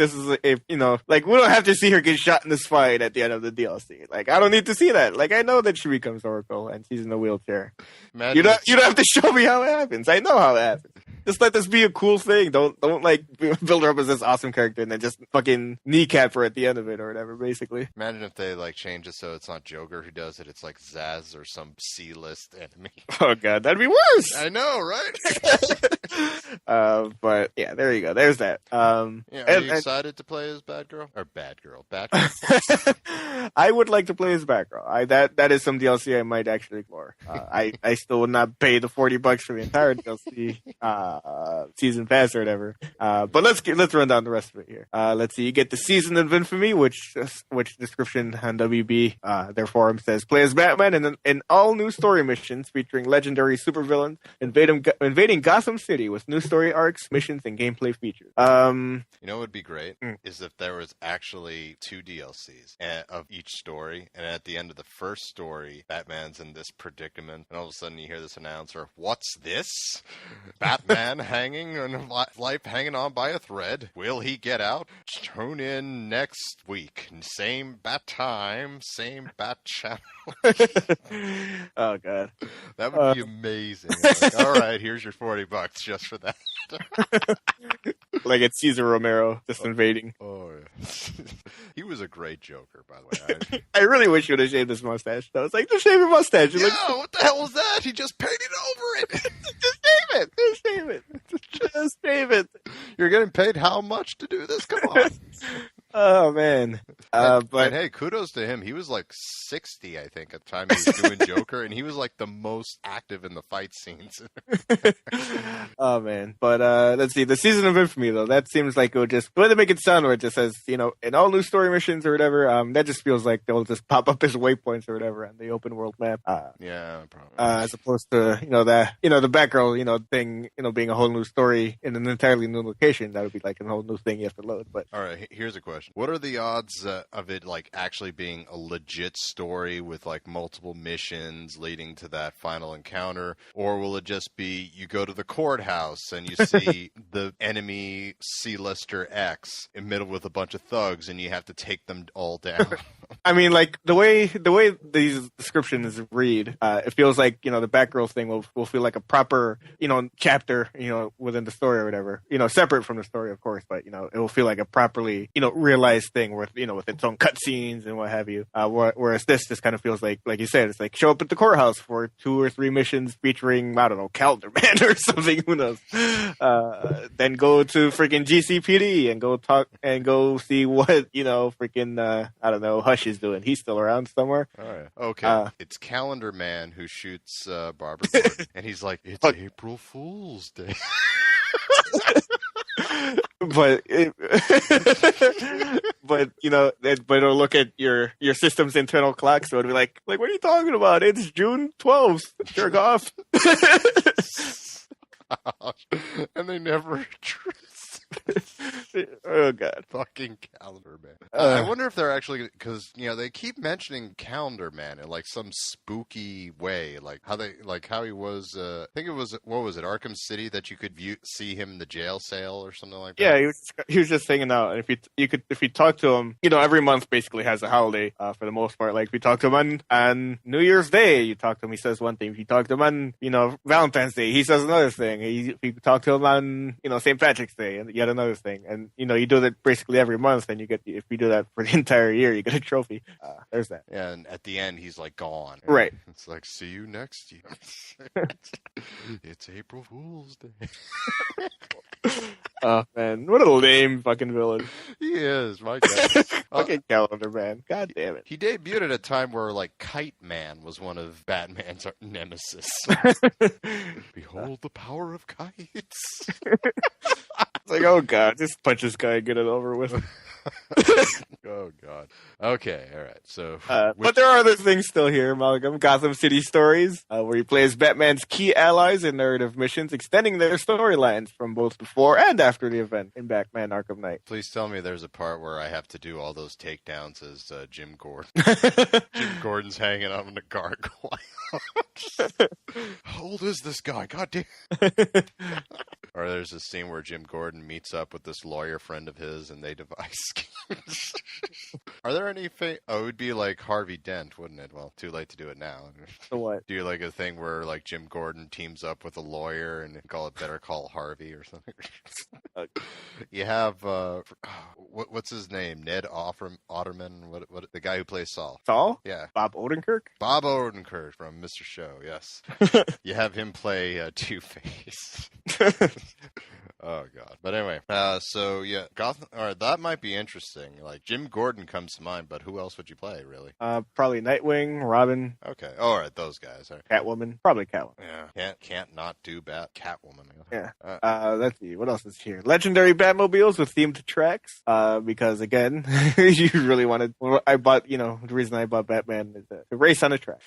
like, we don't have to see her get shot in the spine at the end of the DLC. Like, I don't need to see that. Like, I know that she becomes Oracle and she's in a wheelchair. You don't have to show me how it happens. I know how it happens. Just let this be a cool thing. Don't like build her up as this awesome character and then just fucking kneecap her at the end of it or whatever. Basically. Imagine if they like change it so it's not Joker who does it. It's like Zaz or some C-list enemy. Oh god, that'd be worse. I know, right? But yeah, there you go. There's that. Are you excited to play as Batgirl or Batgirl? I would like to play as Batgirl. That is some DLC I might actually explore. I still would not pay the $40 for the entire DLC season pass or whatever. But let's run down the rest of it here. Let's see. You get the Season of Infamy, which description on WB their forum says play as Batman in all new story missions featuring legendary supervillains invading Gotham City with new story arcs, missions, and gameplay features. You know what would be great is if there was actually 2 DLCs of each story, and at the end of the first story, Batman's in this predicament, and all of a sudden you hear this announcer, "What's this? Batman hanging on life hanging on by a thread. Will he get out? Tune in next week. Same bat time, same bat channel." Oh god, that would be amazing. Like, all right, here's your $40 just for that. Like it's Cesar Romero just invading. Oh, yeah. He was a great Joker, by the way. I really wish you would have shaved his mustache. I was like, just shave your mustache. What the hell was that? He just painted over it. Just shave it. Just shave it. Just shave it. You're getting paid how much to do this? Come on. Oh man. But hey, kudos to him. He was like 60, I think, at the time he was doing Joker, and he was like the most active in the fight scenes. Oh man. But let's see. The Season of Infamy though, that seems like it would just, the way they make it sound where it just says, in all new story missions or whatever, that just feels like they'll just pop up as waypoints or whatever on the open world map. Yeah, probably. As opposed to, the Batgirl, thing, being a whole new story in an entirely new location, that would be like a whole new thing you have to load. But all right, here's a question. What are the odds of it like actually being a legit story with like multiple missions leading to that final encounter, or will it just be you go to the courthouse and you see the enemy C-lister X in middle with a bunch of thugs and you have to take them all down? I mean, like the way these descriptions read, it feels like the Batgirl thing will feel like a proper chapter within the story or whatever, separate from the story of course, but it will feel like a properly realized thing with with its own cutscenes and what have you. Whereas this just kind of feels like you said, it's like show up at the courthouse for 2 or 3 missions featuring, I don't know, Calendar Man or something. Who knows? Then go to freaking GCPD and go talk and go see what freaking I don't know, Hush is doing. He's still around somewhere. All right. Okay. It's Calendar Man who shoots Barbara Gordon, and he's like, "It's April Fool's Day." But it'll look at your system's internal clock, so it'll be like, what are you talking about? It's June 12th. Jerk off. And they never. Oh god, fucking Calendar Man. I wonder if they're actually, because they keep mentioning Calendar Man in like some spooky way, like how he was. I think it was, what was it, Arkham City, that you could see him in the jail cell or something like that. Yeah, he was just hanging out, and if you talk to him, every month basically has a holiday for the most part. Like if you talk to him on New Year's Day, you talk to him, he says one thing. If you talk to him on Valentine's Day, he says another thing. If you talk to him on St. Patrick's Day, and yet another thing. And you do that basically every month, and if you do that for the entire year, you get a trophy. There's that. Yeah, and at the end, he's like gone. Right. It's like, see you next year. It's April Fool's Day. Oh man, what a lame fucking villain. He is, my God. Fucking Calendar Man. God damn it. He debuted at a time where like Kite Man was one of Batman's nemesis. Behold the power of kites. It's like, oh god, just punch this guy and get it over with. Oh God. Okay, all right. So, but there are other things still here, Malcolm. Gotham City Stories, where he plays Batman's key allies in narrative missions, extending their storylines from both before and after the event in Batman Arkham Knight. Please tell me there's a part where I have to do all those takedowns as Jim Gordon. Jim Gordon's hanging on the gargoyle. How old is this guy? God damn. Or there's a scene where Jim Gordon meets up with this lawyer friend of his, and they devise schemes. Are there any Oh, it would be like Harvey Dent, wouldn't it? Well, too late to do it now. So what? Do like a thing where like Jim Gordon teams up with a lawyer and call it Better Call Harvey or something. You have what's his name? Ned Otterman. What the guy who plays Saul? Saul? Yeah. Bob Odenkirk? Bob Odenkirk from Mr. Show. Yes. You have him play Two-Face. Oh God! But anyway, so yeah, Gotham. Or that might be interesting. Like Jim Gordon comes to mind, but who else would you play, really? Probably Nightwing, Robin. Okay, all right, those guys. All right. Catwoman, probably Catwoman. Yeah, can't not do Catwoman. Yeah. Let's see, what else is here? Legendary Batmobiles with themed tracks. Because again, you really wanted. Well, I bought. The reason I bought Batman is to race on a track.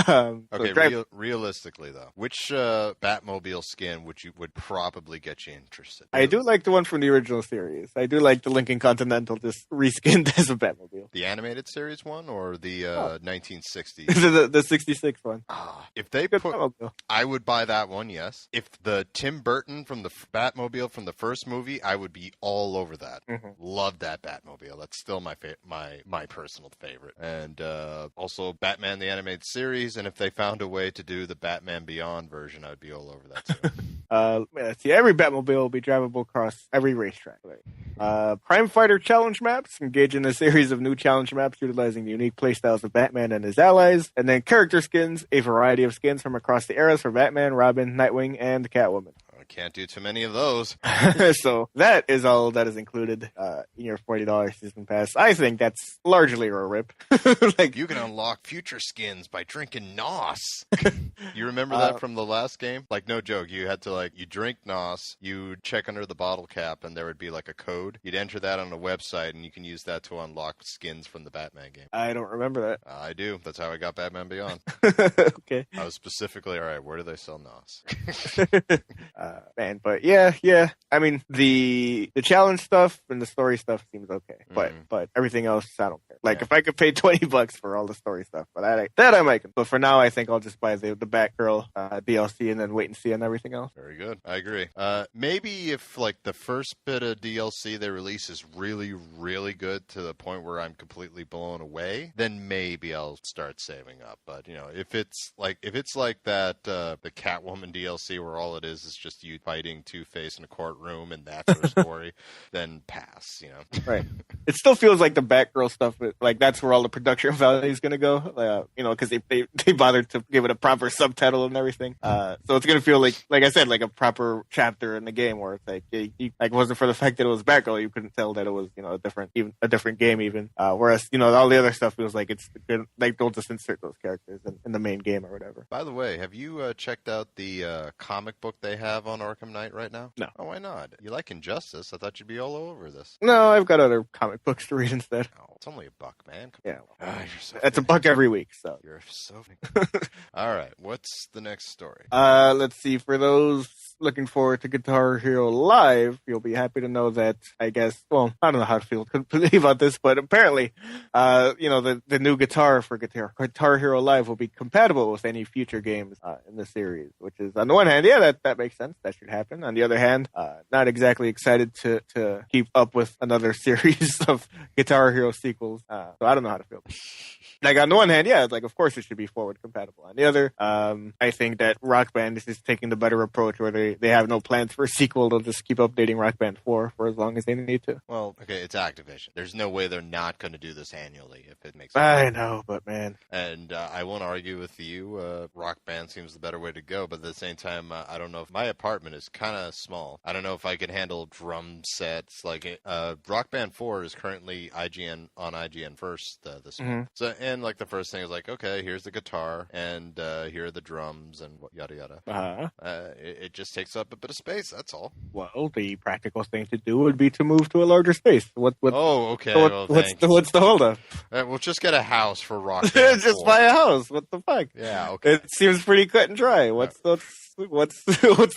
Okay, realistically though, which Batmobile skin would probably get you interested? I do like the one from the original series. I do like the Lincoln Continental just reskinned as a Batmobile. The animated series one or the 1960s? the 66 one. If they put, Batmobile. I would buy that one. Yes. If the Tim Burton from the Batmobile from the first movie, I would be all over that. Mm-hmm. Love that Batmobile. That's still my personal favorite. And also Batman the animated series. And if they found a way to do the Batman Beyond version, I would be all over that too. Let's see. Every Batmobile will be drivable across every racetrack. Crime Fighter challenge maps. Engage in a series of new challenge maps utilizing the unique playstyles of Batman and his allies. And then character skins. A variety of skins from across the eras for Batman, Robin, Nightwing, and Catwoman. Can't do too many of those. So that is all that is included in your $40 season pass. I think that's largely a rip. Like you can unlock future skins by drinking NOS. You remember that from the last game? Like no joke, you had to you drink NOS, you check under the bottle cap, and there would be like a code. You'd enter that on a website, and you can use that to unlock skins from the Batman game. I don't remember that. I do. That's how I got Batman Beyond. Okay. I was specifically, all right, where do they sell NOS? But yeah. I mean, the challenge stuff and the story stuff seems okay, but everything else, I don't care. If I could pay $20 for all the story stuff, but that I might. But for now, I think I'll just buy the Batgirl DLC and then wait and see on everything else. Very good. I agree. Maybe if the first bit of DLC they release is really, really good to the point where I'm completely blown away, then maybe I'll start saving up. But if it's like that the Catwoman DLC where all it is just you fighting Two-Face in a courtroom and that's her story, then pass, Right. It still feels like the Batgirl stuff, that's where all the production value is going to go, because they bothered to give it a proper subtitle and everything. So it's going to feel like I said, like a proper chapter in the game where it's it wasn't for the fact that it was Batgirl, you couldn't tell that it was, a different game even. Whereas, all the other stuff feels like it's good, they'll just insert those characters in the main game or whatever. By the way, have you checked out the comic book they have on Arkham Knight right now? No. Oh, why not? You like Injustice? I thought you'd be all over this. No, I've got other comic books to read instead. Oh, it's only $1, man. Yeah. You're so That's $1 every week, so. You're so All right. What's the next story? Let's see. For those looking forward to Guitar Hero Live, you'll be happy to know that, I guess, well, I don't know how to feel completely about this, but apparently, the new guitar for Guitar Hero Live will be compatible with any future games in the series, which is, on the one hand, yeah, that makes sense. That should happen. On the other hand, not exactly excited to keep up with another series of Guitar Hero sequels. So I don't know how to feel. On the one hand, yeah, of course it should be forward compatible. On the other, I think that Rock Band is just taking the better approach where they have no plans for a sequel. They'll just keep updating Rock Band 4 for as long as they need to. Well, okay, it's Activision. There's no way they're not going to do this annually if it makes sense. I know, but man. And I won't argue with you. Rock Band seems the better way to go, but at the same time, I don't know if my apartment is kind of small. I don't know if I could handle drum sets. Rock Band 4 is currently on IGN first this month. So, and the first thing is okay, here's the guitar, and here are the drums, and yada yada. Uh-huh. It just takes up a bit of space. That's all. Well, the practical thing to do would be to move to a larger space. Oh, okay. What's the holdup? We'll just get a house for Rock Band. Just buy a house. What the fuck? Yeah, okay. It seems pretty cut and dry. What's the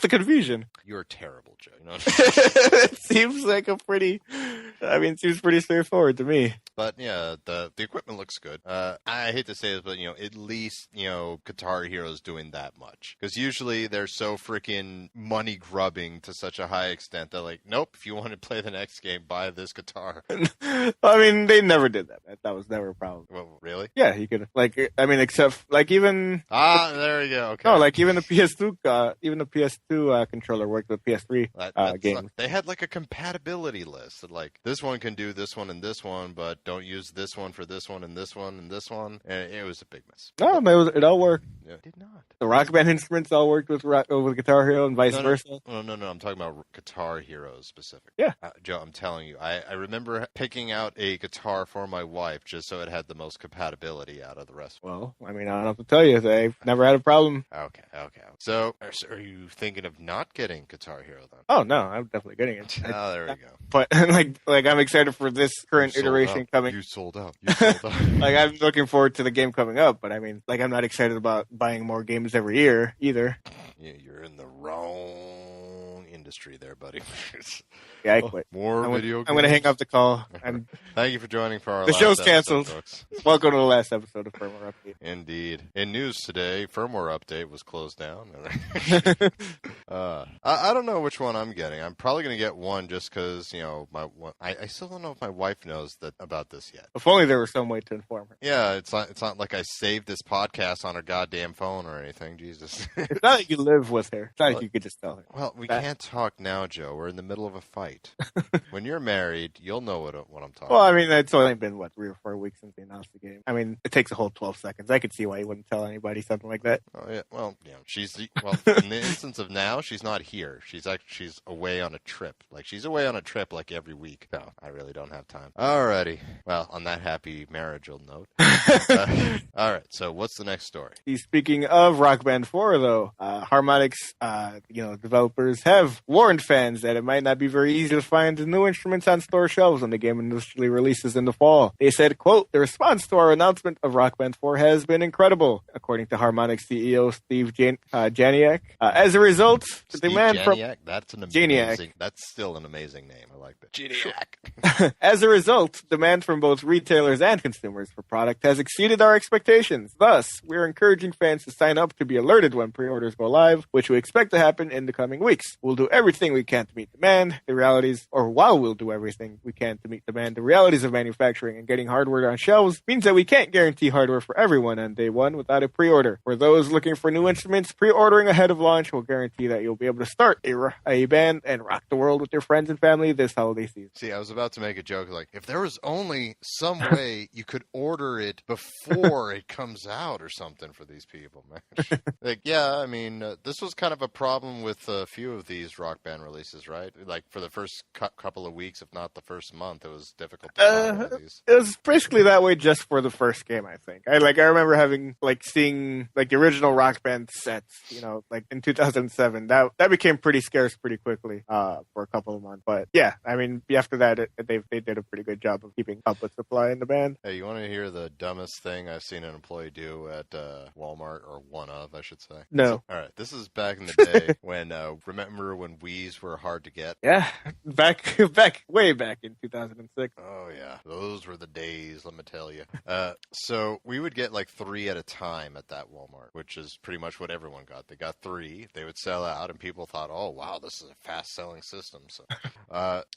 confusion? You're terrible, Joe. You know It seems like it seems pretty straightforward to me. But yeah, the equipment looks good. I hate to say this, but at least Guitar Hero's doing that much, because usually they're so freaking money grubbing to such a high extent that nope, if you want to play the next game, buy this guitar. I mean, they never did that. That was never a problem. Well, really? Yeah, you could except even there we go. Okay. No, even the PS2 controller worked with PS3 games. They had a compatibility list that this one can do this one and this one, but don't use this one for this one and this one and this one. And it was a big mess. No, it all worked. Yeah. It did not. The Rock Band instruments all worked with Guitar Hero and vice versa. No. I'm talking about Guitar Heroes specific. Yeah. Joe, I'm telling you, I remember picking out a guitar for my wife just so it had the most compatibility out of the rest. Well, I don't have to tell you, they've never had a problem. Okay. So, are you thinking of not getting Guitar Hero then? Oh no, I'm definitely getting it. Oh, there we go. But I'm excited for this current iteration coming. You sold out. I'm looking forward to the game coming up, but I'm not excited about buying more games every year either. Yeah, you're in the wrong industry there, buddy. Yeah, I quit. Video games. I'm going to hang up the call. Thank you for joining for our The last show's episode, canceled. Folks. Welcome to the last episode of Firmware Update. Indeed. In news today, Firmware Update was closed down. I don't know which one I'm getting. I'm probably going to get one just because, I still don't know if my wife knows about this yet. If only there was some way to inform her. Yeah, it's not like I saved this podcast on her goddamn phone or anything. Jesus. It's not like you live with her. It's not like you could just tell her. Well, we can't talk now, Joe. We're in the middle of a fight. When you're married, you'll know what I'm talking about. Well, it's only been, 3 or 4 weeks since they announced the game. It takes a whole 12 seconds. I could see why you wouldn't tell anybody something like that. Oh, yeah. Well, in the instance of now, she's not here. She's away on a trip. She's away on a trip every week. No, I really don't have time. Alrighty. Well, on that happy marriageal note. All right. So what's the next story? Speaking of Rock Band 4, though, Harmonix, developers have warned fans that it might not be very easy to find the new instruments on store shelves when the game initially releases in the fall. They said, quote, "The response to our announcement of Rock Band 4 has been incredible," according to Harmonix CEO Steve Janiak. As a result, the demand from That's still an amazing name. I like that. Janiak. As a result, demand from both retailers and consumers for product has exceeded our expectations. Thus, we're encouraging fans to sign up to be alerted when pre-orders go live, which we expect to happen in the coming weeks. We'll do everything we can to meet demand. While we'll do everything we can to meet demand, the realities of manufacturing and getting hardware on shelves means that we can't guarantee hardware for everyone on day one without a pre-order. For those looking for new instruments, pre-ordering ahead of launch will guarantee that you'll be able to start a band and rock the world with your friends and family this holiday season. See, I was about to make a joke if there was only some way you could order it before it comes out or something for these people, man. This was kind of a problem with a few of these Rock Band releases, right? For the first couple of weeks, if not the first month, it was difficult to find one of these. It was basically that way just for the first game, I think. I remember having seeing the original Rock Band sets, in 2007. That became pretty scarce pretty quickly for a couple of months. But yeah, after that, they did a pretty good job of keeping up with supply in the band. Hey, you want to hear the dumbest thing I've seen an employee do at Walmart, or one of, I should say? No. All right, this is back in the day when remember when Wii's were hard to get? Yeah, way back in 2006. Oh yeah, those were the days. Let me tell you. So we would get 3 at a time at that Walmart, which is pretty much what everyone got. They got 3. They would sell out, and people thought, "Oh wow, this is a fast-selling system." So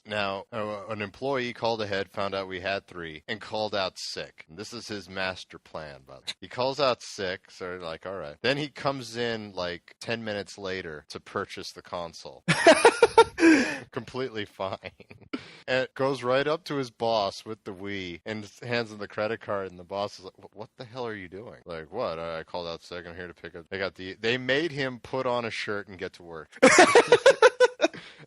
now an employee called ahead, found out we had 3, and called out sick. And this is his master plan, by the way. He calls out sick, so they're like, all right. Then he comes in 10 minutes later to purchase the console. Completely fine. And goes right up to his boss with the Wii and hands him the credit card, and the boss is like, "What the hell are you doing?" What? I called out sick. I'm here to pick up. They made him put on a shirt and get to work.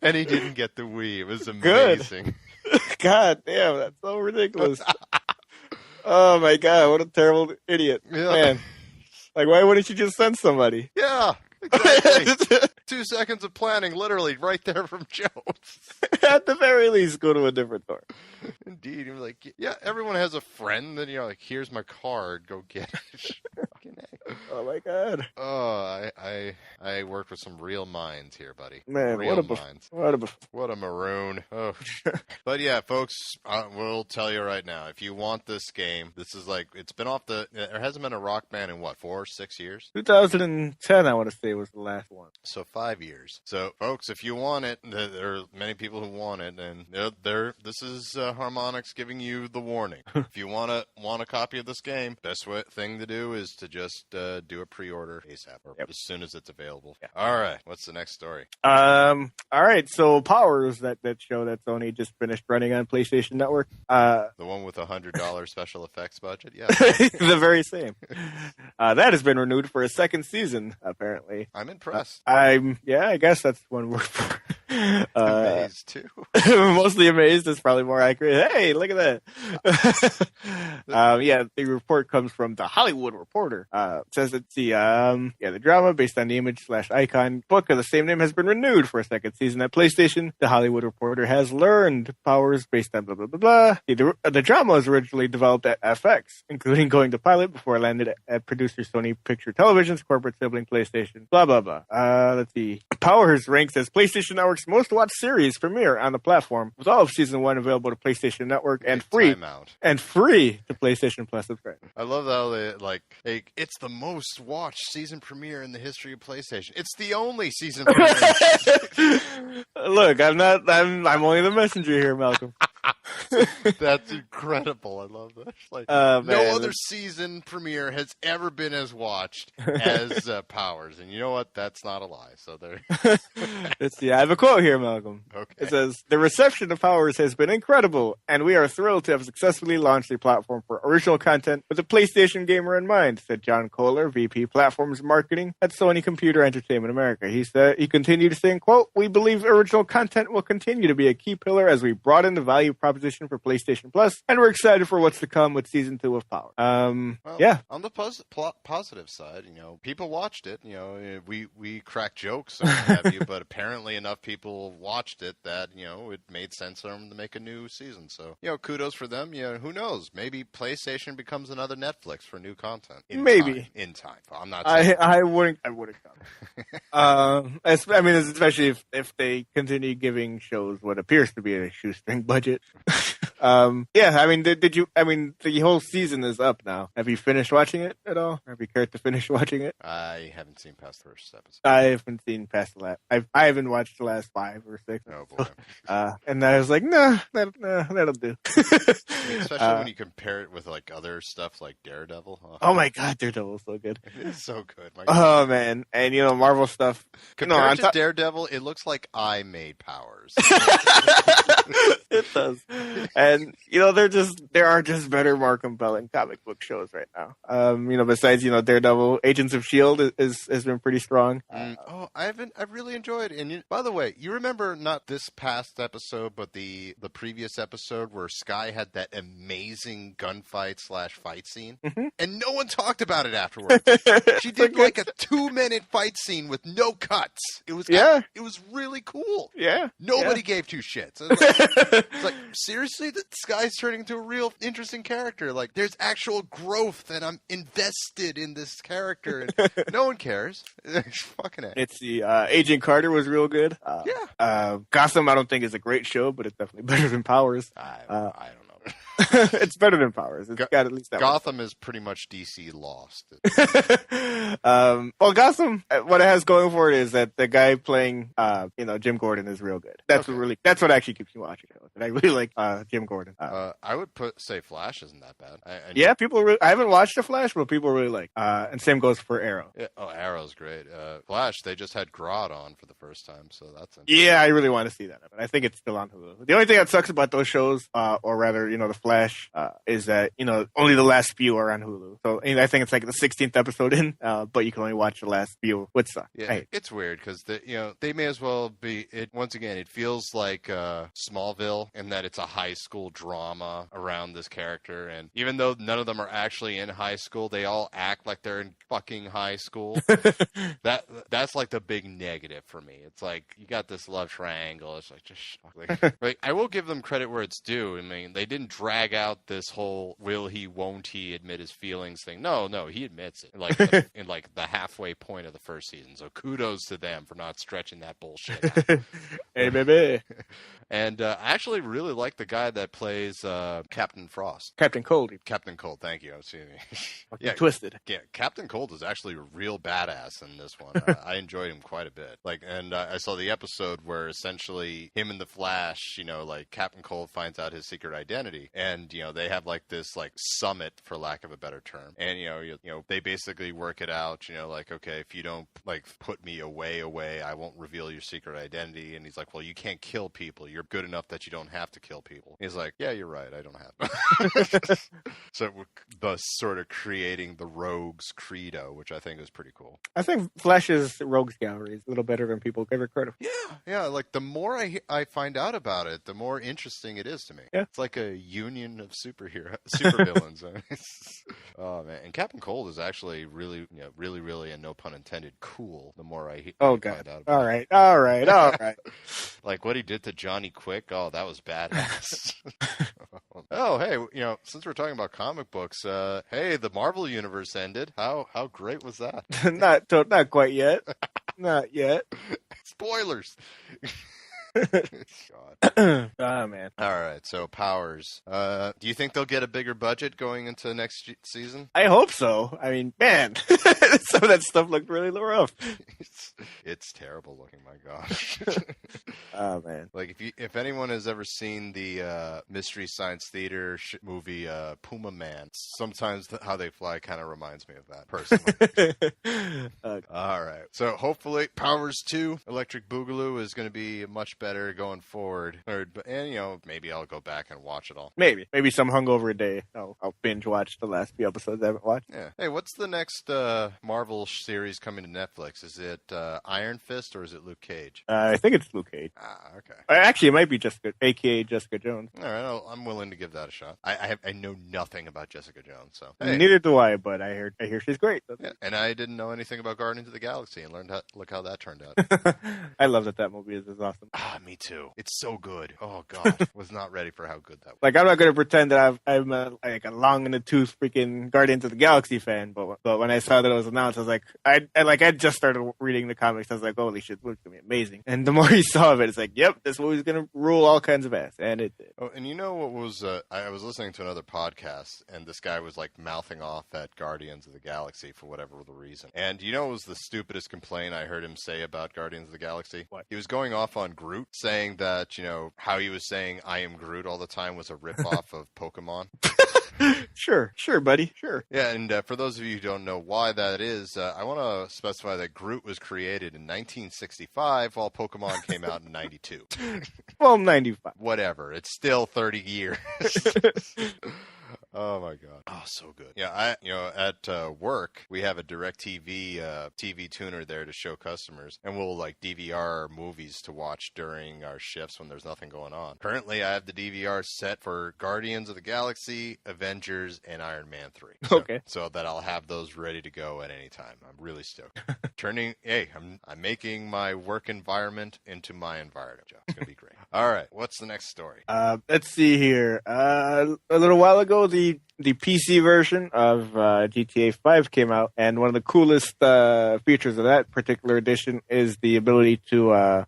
And he didn't get the Wii. It was amazing. Good. God damn, that's so ridiculous. Oh my god, what a terrible idiot. Yeah. Man. Why wouldn't you just send somebody? Yeah. Exactly. 2 seconds of planning, literally right there from Jones. At the very least, go to a different store. Indeed, you're like, yeah, everyone has a friend. Then you're like, here's my card, go get it. Fucking A. Oh my god. Oh, I worked with some real minds here, buddy. Man, real minds. What a maroon. Oh. But yeah, folks, we'll tell you right now, if you want this game, this is like, it's been off the, there hasn't been a Rock Band in what, 6 years? 2010, I want to say, was the last one. So 5 years. So, folks, if you want it, there are many people who want it, and this is Harmonix giving you the warning. If you want a copy of this game, best thing to do is to just do a pre-order ASAP, or as soon as it's available. Yeah. All right, what's the next story? All right, so Powers, that show that Sony just finished running on PlayStation Network. The one with $100 special effects budget? Yeah. The very same. That has been renewed for a second season, apparently. I'm impressed. I guess that's one word for it. Amazed, too. Mostly amazed is probably more accurate. Hey, look at that. The report comes from The Hollywood Reporter. It says that the drama based on the Image/Icon book of the same name has been renewed for a second season at PlayStation. The Hollywood Reporter has learned Powers based on blah, blah, blah, blah. The drama was originally developed at FX, including going to pilot before it landed at producer Sony Picture Television's corporate sibling PlayStation. Blah, blah, blah. Let's see. Powers ranks as PlayStation Network's most watched series premiere on the platform, with all of season 1 available to PlayStation Network and free to PlayStation Plus subscribers. I love how they it's the most watched season premiere in the history of PlayStation. It's the only season premiere. Look, I'm only the messenger here, Malcolm. That's incredible. I love that. No other season premiere has ever been as watched as Powers, and you know what? That's not a lie. So there. Let's see. I have a quote here, Malcolm. Okay. It says, "The reception of Powers has been incredible, and we are thrilled to have successfully launched a platform for original content with a PlayStation gamer in mind," said John Kohler, VP Platforms Marketing at Sony Computer Entertainment America. He continued saying, quote, "We believe original content will continue to be a key pillar as we broaden the value proposition for PlayStation Plus, and we're excited for what's to come with season 2 of Power." On the positive side, people watched it. We cracked jokes and what have you, but apparently enough people watched it that it made sense for them to make a new season. So kudos for them. Who knows? Maybe PlayStation becomes another Netflix for new content. In time. I'm not. I wouldn't count. Especially if they continue giving shows what appears to be a shoestring budget. The whole season is up now. Have you finished watching it at all? Have you cared to finish watching it? I haven't seen past the first episode. I haven't seen past the last. I haven't watched the last 5 or 6. Oh boy! And I was like, that'll do. Especially when you compare it with other stuff like Daredevil. Oh my God, Daredevil's so good. It is so good. Oh man, and Marvel stuff. Compared to Daredevil, it looks like I made Powers. It does. And there are just better, more compelling comic book shows right now. Besides Daredevil, Agents of S.H.I.E.L.D. has been pretty strong. I've really enjoyed. And by the way, you remember not this past episode, but the previous episode where Skye had that amazing gunfight/fight scene, and no one talked about it afterwards. She did a 2-minute fight scene with no cuts. It was it was really cool. Yeah, nobody gave 2 shits. It's like, seriously, this guy's turning into a real interesting character. There's actual growth, and I'm invested in this character, and no one cares. Fucking it. It's the Agent Carter was real good. Gotham, I don't think is a great show, but it's definitely better than Powers. I don't know. It's better than Powers. It's got at least that. Gotham is pretty much DC lost. Gotham, what it has going for it is that the guy playing, Jim Gordon is real good. That's what actually keeps me watching it. And I really like Jim Gordon. I would say Flash isn't that bad. I haven't watched the Flash, but people really like. And same goes for Arrow. Yeah, Arrow's great. Flash, they just had Grodd on for the first time, so that's interesting. Yeah, I really want to see that, but I think it's still on Hulu. The only thing that sucks about those shows, or rather, the Flash is that, only the last few are on Hulu. So I think it's like the 16th episode in, but you can only watch the last few, which sucks. Yeah, it's weird because they may as well be. Once again, it feels like Smallville in that it's a high school drama around this character, and even though none of them are actually in high school, they all act like they're in fucking high school. That's like the big negative for me. It's like you got this love triangle. It's like just like I will give them credit where it's due. I mean, they didn't drag out this whole will he, won't he admit his feelings thing. No, he admits it. Like in like the halfway point of the first season. So kudos to them for not stretching that bullshit out. Hey, baby. And I actually really like the guy that plays Captain Frost. Captain Cold. Captain Cold, thank you. I was seeing yeah, Twisted. Yeah, Captain Cold is actually a real badass in this one. I enjoyed him quite a bit. And I saw the episode where essentially him and the Flash, like Captain Cold finds out his secret identity, and they have like this like summit, for lack of a better term, and they basically work it out. Like, okay, if you don't like put me away, I won't reveal your secret identity. And he's like, well, you can't kill people. You're good enough that you don't have to kill people. He's like, yeah, you're right. I don't have to. So thus sort of creating the rogues credo, which I think is pretty cool. I think Flash's rogues gallery is a little better than people give it credit for. Yeah. Like the more I find out about it, the more interesting it is to me. Yeah. It's like a union of supervillains. Oh man, and Captain Cold is actually really, really, and no pun intended, cool. The more I find out about it. All right. Like what he did to Johnny Quick. Oh, that was badass. Oh, hey, since we're talking about comic books, hey, the Marvel Universe ended. How great was that? Not quite yet. Not yet. Spoilers. God. Oh, man. All right, so Powers. Do you think they'll get a bigger budget going into next season? I hope so. I mean, man, some of that stuff looked really rough. It's terrible looking, my gosh. Oh, man. Like, if anyone has ever seen the Mystery Science Theater movie Puma Man, sometimes How They Fly kind of reminds me of that, personally. All right, so hopefully Powers 2, Electric Boogaloo, is going to be much better going forward. And, maybe I'll go back and watch it all. Maybe some hungover day. I'll binge watch the last few episodes I haven't watched. Yeah. Hey, what's the next Marvel series coming to Netflix? Is it Iron Fist or is it Luke Cage? I think it's Luke Cage. Okay. Actually, it might be Jessica, a.k.a. Jessica Jones. All right, I'm willing to give that a shot. I know nothing about Jessica Jones, so hey. Neither do I, but I hear she's great. Yeah, and I didn't know anything about Guardians of the Galaxy and look how that turned out. I love that movie is awesome. Me too. It's so good. Oh god, was not ready for how good that was. Like, I'm not going to pretend that I'm like a long in the tooth freaking Guardians of the Galaxy fan, but when I saw that it was announced, I was like, I just started reading the comics. I was like, holy shit, this is going to be amazing. And the more you saw of it, it's like, yep, this movie's going to rule all kinds of ass, and it did. Oh, and you know what was? I was listening to another podcast, and this guy was like mouthing off at Guardians of the Galaxy for whatever the reason. And you know what was the stupidest complaint I heard him say about Guardians of the Galaxy? What? He was going off on Groot, saying that how he was saying "I am Groot" all the time was a ripoff of Pokemon. Sure, buddy, sure. Yeah, and for those of you who don't know why that is, I want to specify that Groot was created in 1965 while Pokemon came out in 92. Well, 95. Whatever. It's still 30 years. Oh my god! Oh, so good. Yeah, at work we have a DirecTV TV tuner there to show customers, and we'll like DVR movies to watch during our shifts when there's nothing going on. Currently, I have the DVR set for Guardians of the Galaxy, Avengers, and Iron Man 3. Okay. So that I'll have those ready to go at any time. I'm really stoked. I'm making my work environment into my environment, Joe. It's gonna be great. All right, what's the next story? Let's see here. A little while ago, the PC version of GTA 5 came out, and one of the coolest features of that particular edition is the ability to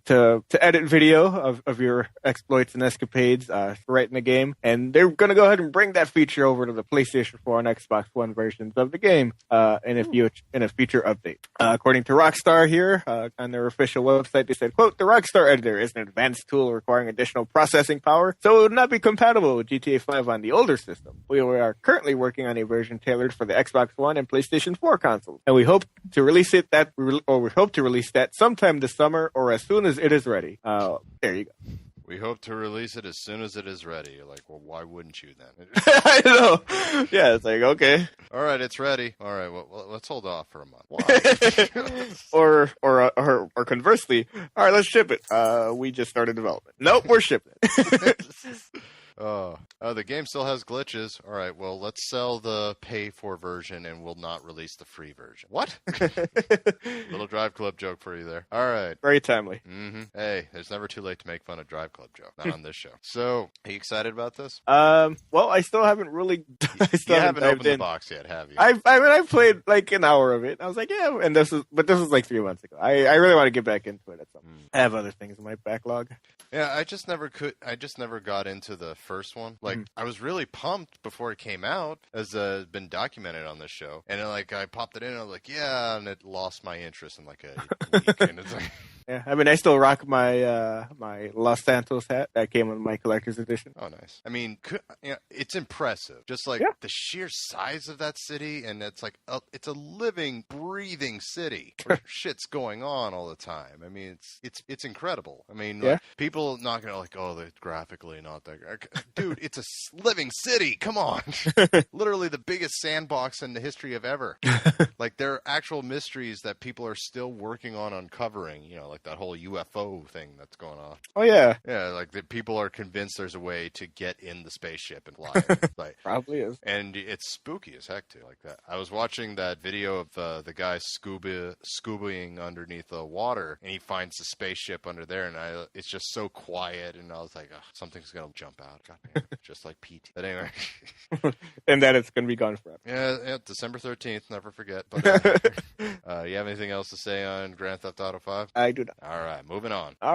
edit video of your exploits and escapades right in the game. And they're going to go ahead and bring that feature over to the PlayStation 4 and Xbox One versions of the game in a feature update. According to Rockstar here on their official website, they said, quote, "The Rockstar Editor is an advanced tool requiring additional processing power, so it would not be compatible with GTA 5 on the older system. We are currently working on a version tailored for the Xbox One and PlayStation 4 consoles, and we hope to release that sometime this summer or as soon as it is ready." There you go. We hope to release it as soon as it is ready. You're like, well, why wouldn't you then? I know. Yeah, it's like, okay. All right, it's ready. All right, well, let's hold off for a month. Why? or conversely, all right, let's ship it. We just started development. Nope, we're shipping it. Oh, the game still has glitches. All right, well, let's sell the pay-for version and we'll not release the free version. What? Little Drive Club joke for you there. All right. Very timely. Mm-hmm. Hey, it's never too late to make fun of Drive Club joke. Not on this show. So, are you excited about this? Well, I still haven't really. You haven't opened the box yet, have you? I played like an hour of it. I was like, yeah, and this was like 3 months ago. I really want to get back into it at some point. I have other things in my backlog. Yeah, I just never got into the first one. Like, I was really pumped before it came out, as been documented on this show. And I popped it in, and I was like, yeah, and it lost my interest in like a week. And it's like, yeah, I mean, I still rock my my Los Santos hat that came with my collector's edition. Oh, nice. I mean, it's impressive. Just like the sheer size of that city, and it's like it's a living, breathing city where shit's going on all the time. I mean, it's incredible. I mean, like, people not gonna like, oh, they're graphically not that. Dude, it's a living city. Come on, literally the biggest sandbox in the history of ever. Like, there are actual mysteries that people are still working on uncovering. You know, like that whole UFO thing that's going on. Oh yeah, yeah. Like the people are convinced there's a way to get in the spaceship and fly. Like, probably is. And it's spooky as heck too. Like that. I was watching that video of the guy scubaing underneath the water, and he finds the spaceship under there, and it's just so quiet, and I was like, oh, something's gonna jump out. God damn, just like PT. But anyway, and that it's gonna be gone forever. Yeah, December 13th. Never forget. But you have anything else to say on Grand Theft Auto 5? I do not. All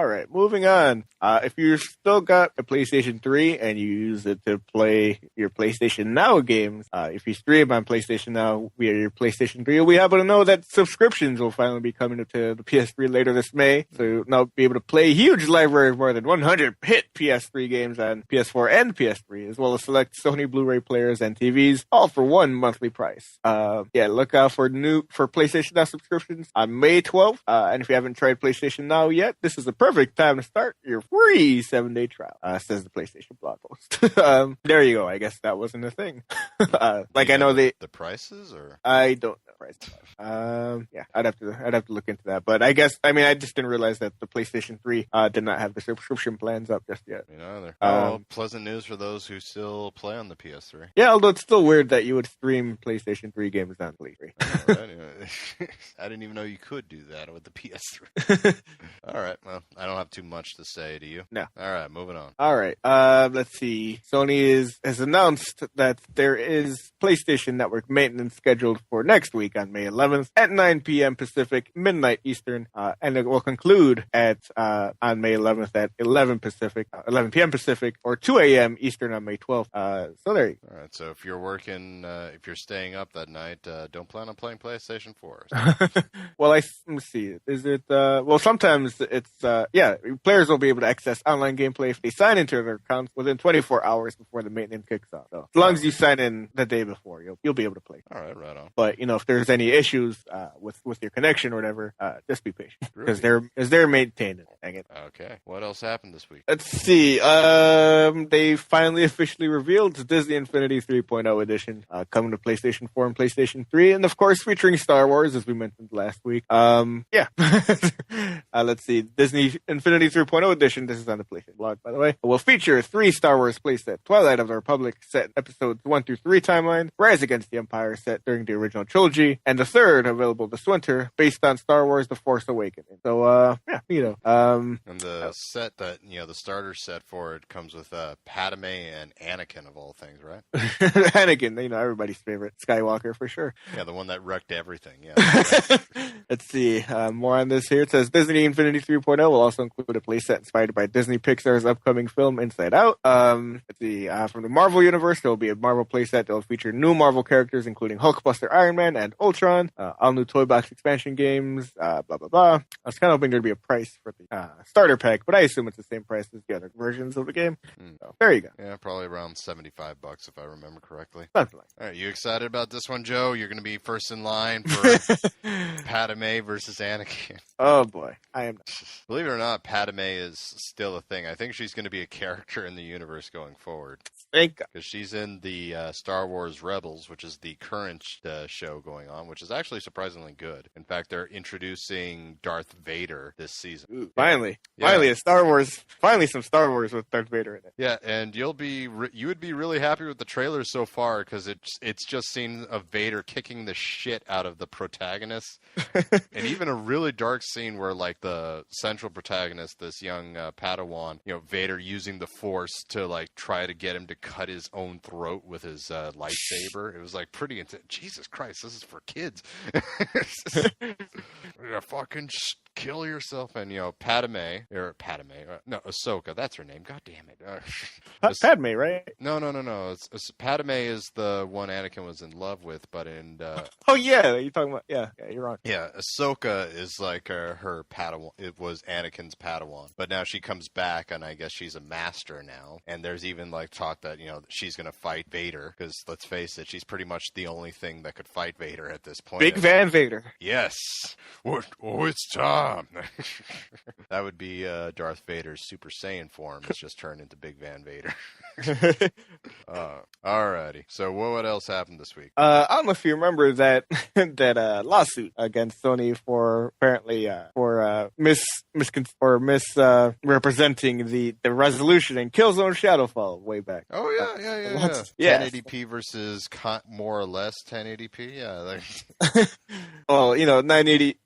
right, moving on. If you still got a PlayStation 3 and you use it to play your PlayStation Now games, if you stream on PlayStation Now via your PlayStation 3, you'll be able to know that subscriptions will finally be coming to the PS3 later this May. So you'll now be able to play a huge library of more than 100 hit PS3 games on PS4 and PS3, as well as select Sony Blu-ray players and TVs, all for one monthly price. Look out for PlayStation Now subscriptions on May 12th. And if you haven't tried PlayStation Now yet, this is the perfect time to start your free 7-day trial, says the PlayStation blog post. There you go. I guess that wasn't a thing. I know the prices, or I don't know prices. I'd have to look into that. But I just didn't realize that the PlayStation 3 did not have the subscription plans up just yet. Me neither. Pleasant news for those who still play on the PS3. Yeah, although it's still weird that you would stream PlayStation 3 games on PS3. I didn't even know you could do that with the PS3. All right. Well, I don't have too much to say. Do you? No. All right. Moving on. All right. Let's see. Sony has announced that there is PlayStation Network maintenance scheduled for next week on May 11th at 9 p.m. Pacific, midnight Eastern, and it will conclude on May 11th at 11 p.m. Pacific, or 2 a.m. Eastern on May 12th. So there you go. All right. So if you're working, if you're staying up that night, don't plan on playing PlayStation 4. Well, let me see. Is it? Well, sometimes it's. Players will be able to access online gameplay if they sign into their accounts within 24 hours before the maintenance kicks off. So as long as you sign in the day before, you'll be able to play. All right, right on. But if there's any issues with your connection or whatever, just be patient because they're maintaining it. Dang it. Okay. What else happened this week? Let's see. They finally officially revealed the Disney Infinity 3.0 edition coming to PlayStation 4 and PlayStation 3, and of course featuring Star Wars, as we mentioned last week. Let's see. Disney Infinity 3.0 edition. This is on the PlayStation blog, by the way. Will feature 3 Star Wars playset: Twilight of the Republic set episodes 1 through 3 timeline, Rise Against the Empire set during the original trilogy, and the third available this winter based on Star Wars: The Force Awakens. So and the set that the starter set for it comes with Padme and Anakin of all things, right? Anakin, everybody's favorite Skywalker for sure. Yeah, the one that wrecked everything. Yeah. Let's see. More on this here. It says Disney Infinity 3.0 will also include a playset inspired by Disney Pixar's upcoming film Inside Out. Let's see. From the Marvel universe, there will be a Marvel playset that will feature new Marvel characters, including Hulkbuster, Iron Man, and Ultron. All new toy box expansion games. Blah blah blah. I was kind of hoping there'd be a price for the starter pack, but I assume it's the same price as the other versions of the game. So there you go. Yeah, probably around $75 if I remember correctly. Something like that. All right, you excited about this one, Joe? You're going to be first in line for Padme Padme versus Anakin. Oh boy, I am. Believe it or not, Padme is still a thing. I think she's going to be a character in the universe going forward. Thank God. Because she's in the Star Wars Rebels, which is the current show going on, which is actually surprisingly good. In fact, they're introducing Darth Vader this season. Ooh, finally, Yeah. finally a Star Wars. Finally, some Star Wars with Darth Vader in it. Yeah, and you would be really happy with the trailer so far because it's just scenes of Vader kicking the shit out of the protagonist, and even a really dark scene where like the central protagonist, this young Padawan, Vader using the Force to like try to get him to cut his own throat with his lightsaber. It was like pretty intense. Jesus Christ, this is for kids. Yeah, fucking kill yourself. And Padme, no, Ahsoka, that's her name. God damn it. Padme, right? No. Padme is the one Anakin was in love with, but Oh yeah, you're talking about. Yeah, you're wrong. yeah, Ahsoka is like her Padawan. It was Anakin's Padawan, but now she comes back, and I guess she's a master now. And there's even like talk that she's gonna fight Vader, because let's face it, she's pretty much the only thing that could fight Vader at this point. Big Van Vader. Yes. Oh, it's time. That would be Darth Vader's Super Saiyan form. It's just turned into Big Van Vader. Alrighty. So what else happened this week? I don't know if you remember that lawsuit against Sony for apparently misrepresenting the resolution in Killzone Shadowfall way back. Oh yeah. Yeah. 1080p versus more or less 1080p. Yeah. Well, 980.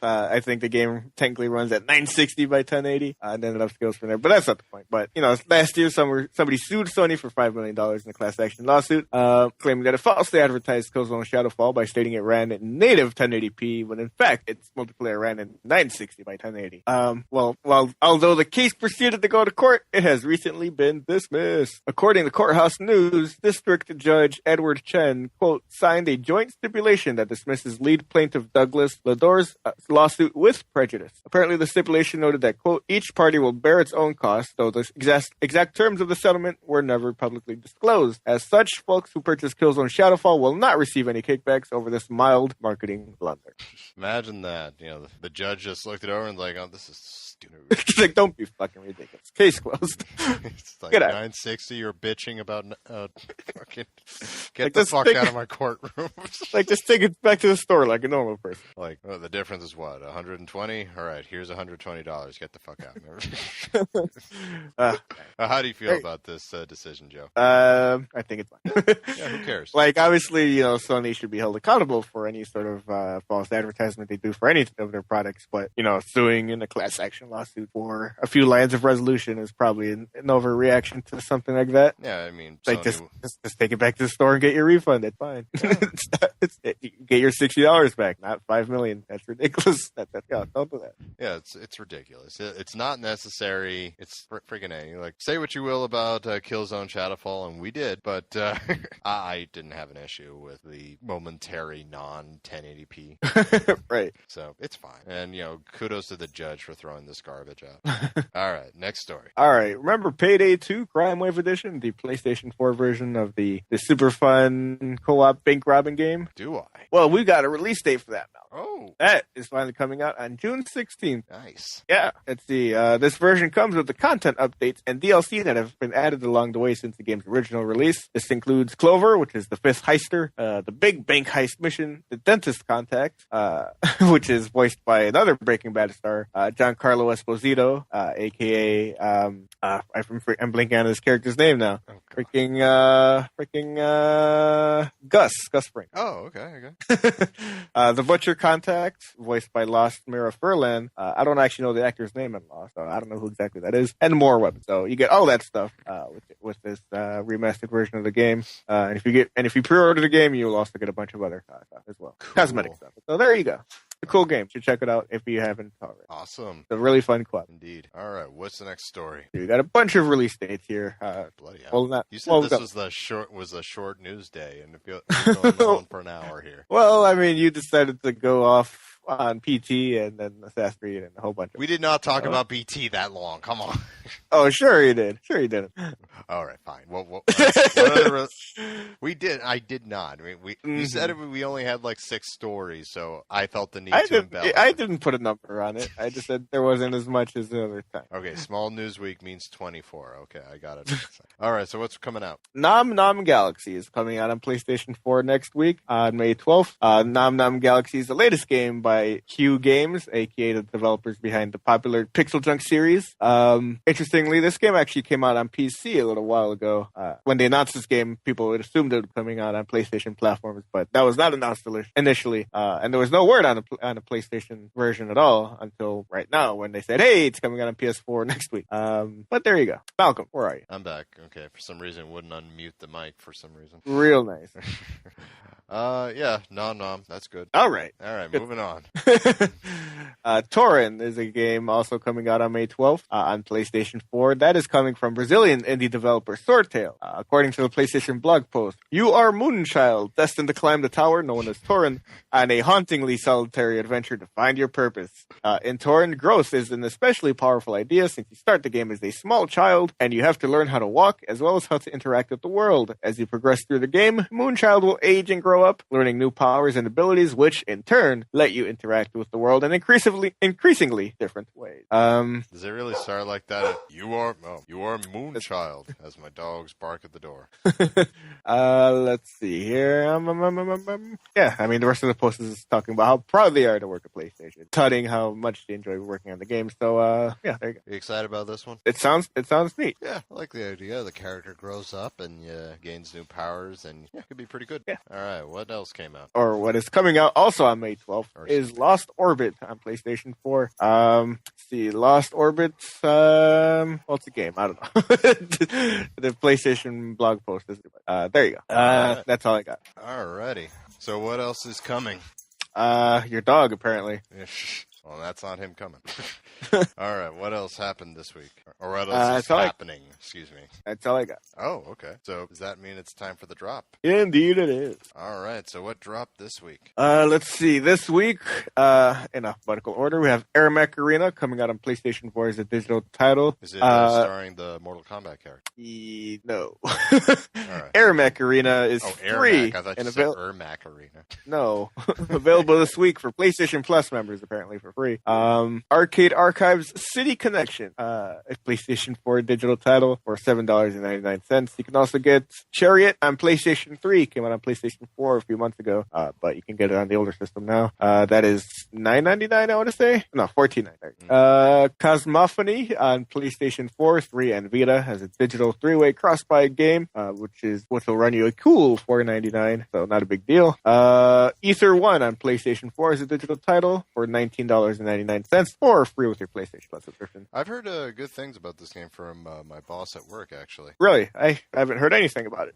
I think the game technically runs at 960 by 1080, and then it up goes from there. But that's not the point. But last year somebody sued Sony for $5 million in a class action lawsuit, claiming that it falsely advertised Killzone Shadowfall by stating it ran in native 1080p, when in fact its multiplayer ran in 960 by 1080. Although the case proceeded to go to court, it has recently been dismissed. According to Courthouse News, District Judge Edward Chen, quote, signed a joint stipulation that dismisses lead plaintiff Douglas Lador's lawsuit with prejudice. Apparently, the stipulation noted that, quote, each party will bear its own costs, though the exact terms of the settlement were never publicly disclosed. As such, folks who purchase Killzone Shadowfall will not receive any kickbacks over this mild marketing blunder. Imagine that. The judge just looked it over and was like, oh, this is stupid. It's like, don't be fucking ridiculous. Case closed. It's like Get out. 960, you're bitching about fucking get Like, the just fuck take- out of my courtroom. Like, just take it back to the store like a normal person. Like, the difference is what, 120? All right, here's $120. Get the fuck out. How do you feel about this decision, Joe? I think it's fine. Yeah, who cares? Like, obviously, Sony should be held accountable for any sort of false advertisement they do for any of their products. But, suing in a class action lawsuit for a few lines of resolution is probably an overreaction to something like that. Yeah, I mean, Like, Sony, just take it back to the store and get your refund. It's fine. Get your $60 back, not $5 million. That's ridiculous. Don't do that. yeah, it's ridiculous. It's not necessary. It's freaking A. Like, say what you will about Killzone Shadowfall, and we did, but I didn't have an issue with the momentary non-1080p. Right. So it's fine. And, kudos to the judge for throwing this garbage out. All right, next story. All right. Remember Payday 2 Crime Wave Edition, the PlayStation 4 version of the super fun co-op bank robbing game? Do I? Well, we got a release date for that now. Oh, That is finally coming out on June 16th. nice. Yeah, it's this version comes with the content updates and DLC that have been added along the way since the game's original release. This includes Clover, which is the fifth heister, the big bank heist mission, the dentist contact, which is voiced by another Breaking Bad star, Giancarlo Esposito, aka I'm blanking on his character's name now. Oh, God. Gus Spring. Oh, okay. The Butcher Contact, voiced by Lost Mira Furlan. I don't actually know the actor's name in Lost, so I don't know who exactly that is. And more weapons. So you get all that stuff with this remastered version of the game. And if you pre-order the game, you'll also get a bunch of other stuff as well, Cool. cosmetic stuff. So there you go. A cool game. You should check it out if you haven't already. Awesome. It's a really fun co-op. Indeed. All right, what's the next story? We got a bunch of release dates here. Bloody hell. Well, not You said well, this go- was a short news day, and it's going on for an hour here. Well, I mean, you decided to go off on PT and then Assassin's Creed and a whole bunch of. We did not talk about BT that long. Come on. Oh, sure you did. Sure you didn't. All right, fine. What other, we did. I did not. I mean, you said we only had like 6 stories, so I felt the need to embellish. I didn't put a number on it. I just said there wasn't as much as the other time. Okay, small news week means 24. Okay, I got it. All right, so what's coming out? Nom Nom Galaxy is coming out on PlayStation 4 next week on May 12th. Nom Nom Galaxy is the latest game by Q Games, aka the developers behind the popular Pixel Junk series. Interestingly, this game actually came out on PC a little while ago. When they announced this game, people had assumed it was coming out on PlayStation platforms, but that was not announced initially. And there was no word on a PlayStation version at all until right now when they said, hey, it's coming out on PS4 next week. But there you go. Malcolm, where are you? I'm back. Okay, for some reason, it wouldn't unmute the mic for some reason. Real nice. Yeah, nom. That's good. All right. Good. Moving on. Tron is a game also coming out on May 12th on PlayStation 4. That is coming from Brazilian indie developer Swordtail. According to the PlayStation blog post, you are Moonchild, destined to climb the tower known as Torin on a hauntingly solitary adventure to find your purpose. In Torin, growth is an especially powerful idea since you start the game as a small child and you have to learn how to walk as well as how to interact with the world. As you progress through the game, Moonchild will age and grow up, learning new powers and abilities, which in turn let you interact with the world in increasingly different ways. Does it really start like that? You are Moonchild, as my dogs bark at the door. Let's see here. Yeah, I mean, the rest of the post is talking about how proud they are to work at PlayStation, touting how much they enjoy working on the game. So, yeah, there you go. You excited about this one? It sounds neat. Yeah, I like the idea. The character grows up and gains new powers, and it could be pretty good. Yeah. All right, what else came out? Or what is coming out also on May 12th is Lost Orbit on PlayStation 4. Let's see, Lost Orbit, what's the game? I don't know. The PlayStation blog post is there you go. Right. That's all I got. Alrighty. So what else is coming? Your dog, apparently. Well, that's not him coming. All right, what else happened this week? Or what else is happening? Excuse me. That's all I got. Oh, okay. So does that mean it's time for the drop? Indeed it is. All right, so what dropped this week? Let's see. This week, in alphabetical order, we have Arkham Arena coming out on PlayStation 4 as a digital title. Is it starring the Mortal Kombat character? No. All right. Arkham Arena is free. I thought you said Ermac Arena. No. Available this week for PlayStation Plus members, apparently, for free. Arcade Archives City Connection, a PlayStation 4 digital title for $7.99. You can also get Chariot on PlayStation 3. Came out on PlayStation 4 a few months ago, but you can get it on the older system now. That is $9.99, I want to say. No, $14.99. Cosmophony on PlayStation 4, 3, and Vita has a digital 3-way cross-buy game, which will run you a cool $4.99, so not a big deal. Ether 1 on PlayStation 4 is a digital title for $19.99 or free with your PlayStation Plus subscription. I've heard good things about this game from my boss at work, actually. Really? I haven't heard anything about it.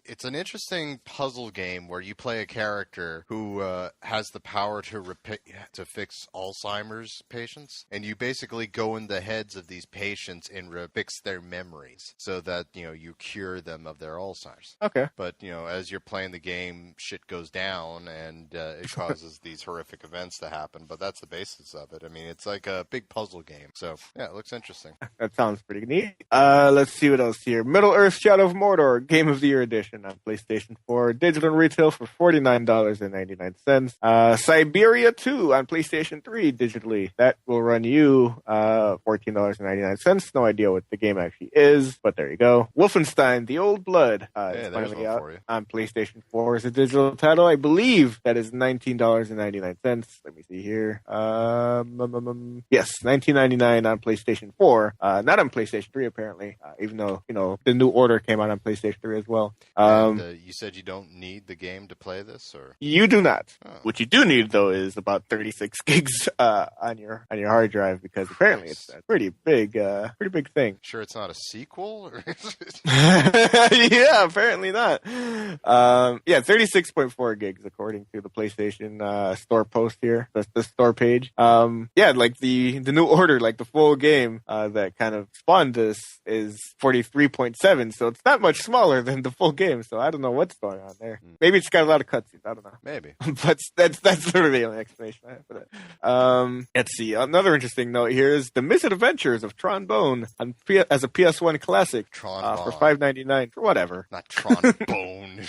It's an interesting puzzle game where you play a character who has the power to fix Alzheimer's patients, and you basically go in the heads of these patients and fix their memories so that you cure them of their Alzheimer's. Okay. But as you're playing the game, shit goes down and it causes these horrific events to happen. But that's the basis of it. I mean, it's like a big puzzle game. So yeah, it looks interesting. That sounds pretty neat. Let's see what else here. Middle Earth: Shadow of Mordor Game of the Year Edition on PlayStation 4, digital and retail for $49.99. Siberia 2 on PlayStation 3 digitally. That will run you $14.99. No idea what the game actually is, but there you go. Wolfenstein: The Old Blood is finally out on PlayStation 4 as a digital title. I believe that is $19.99. Let me see here. Yes, $19.99 on PlayStation 4. Not on PlayStation 3 apparently. Even though the new order came out on PlayStation 3 as well. You said you don't need the game to play this, or you do not. Oh. What you do need though is about 36 gigs on your hard drive, because apparently it's a pretty big thing. Sure, it's not a sequel. Yeah, apparently not. 36.4 gigs according to the PlayStation store post here. That's the store page. Like the the New Order, like the full game that kind of spawned this, is 43.7. So it's not much smaller than the full game. So I don't know what's going on there. Maybe it's got a lot of cutscenes. I don't know. Maybe. But that's literally the only explanation I have for that. Let's see. Another interesting note here is the Misadventures of Tron Bone as a PS1 classic for $5.99 for whatever. Not Tron Bone.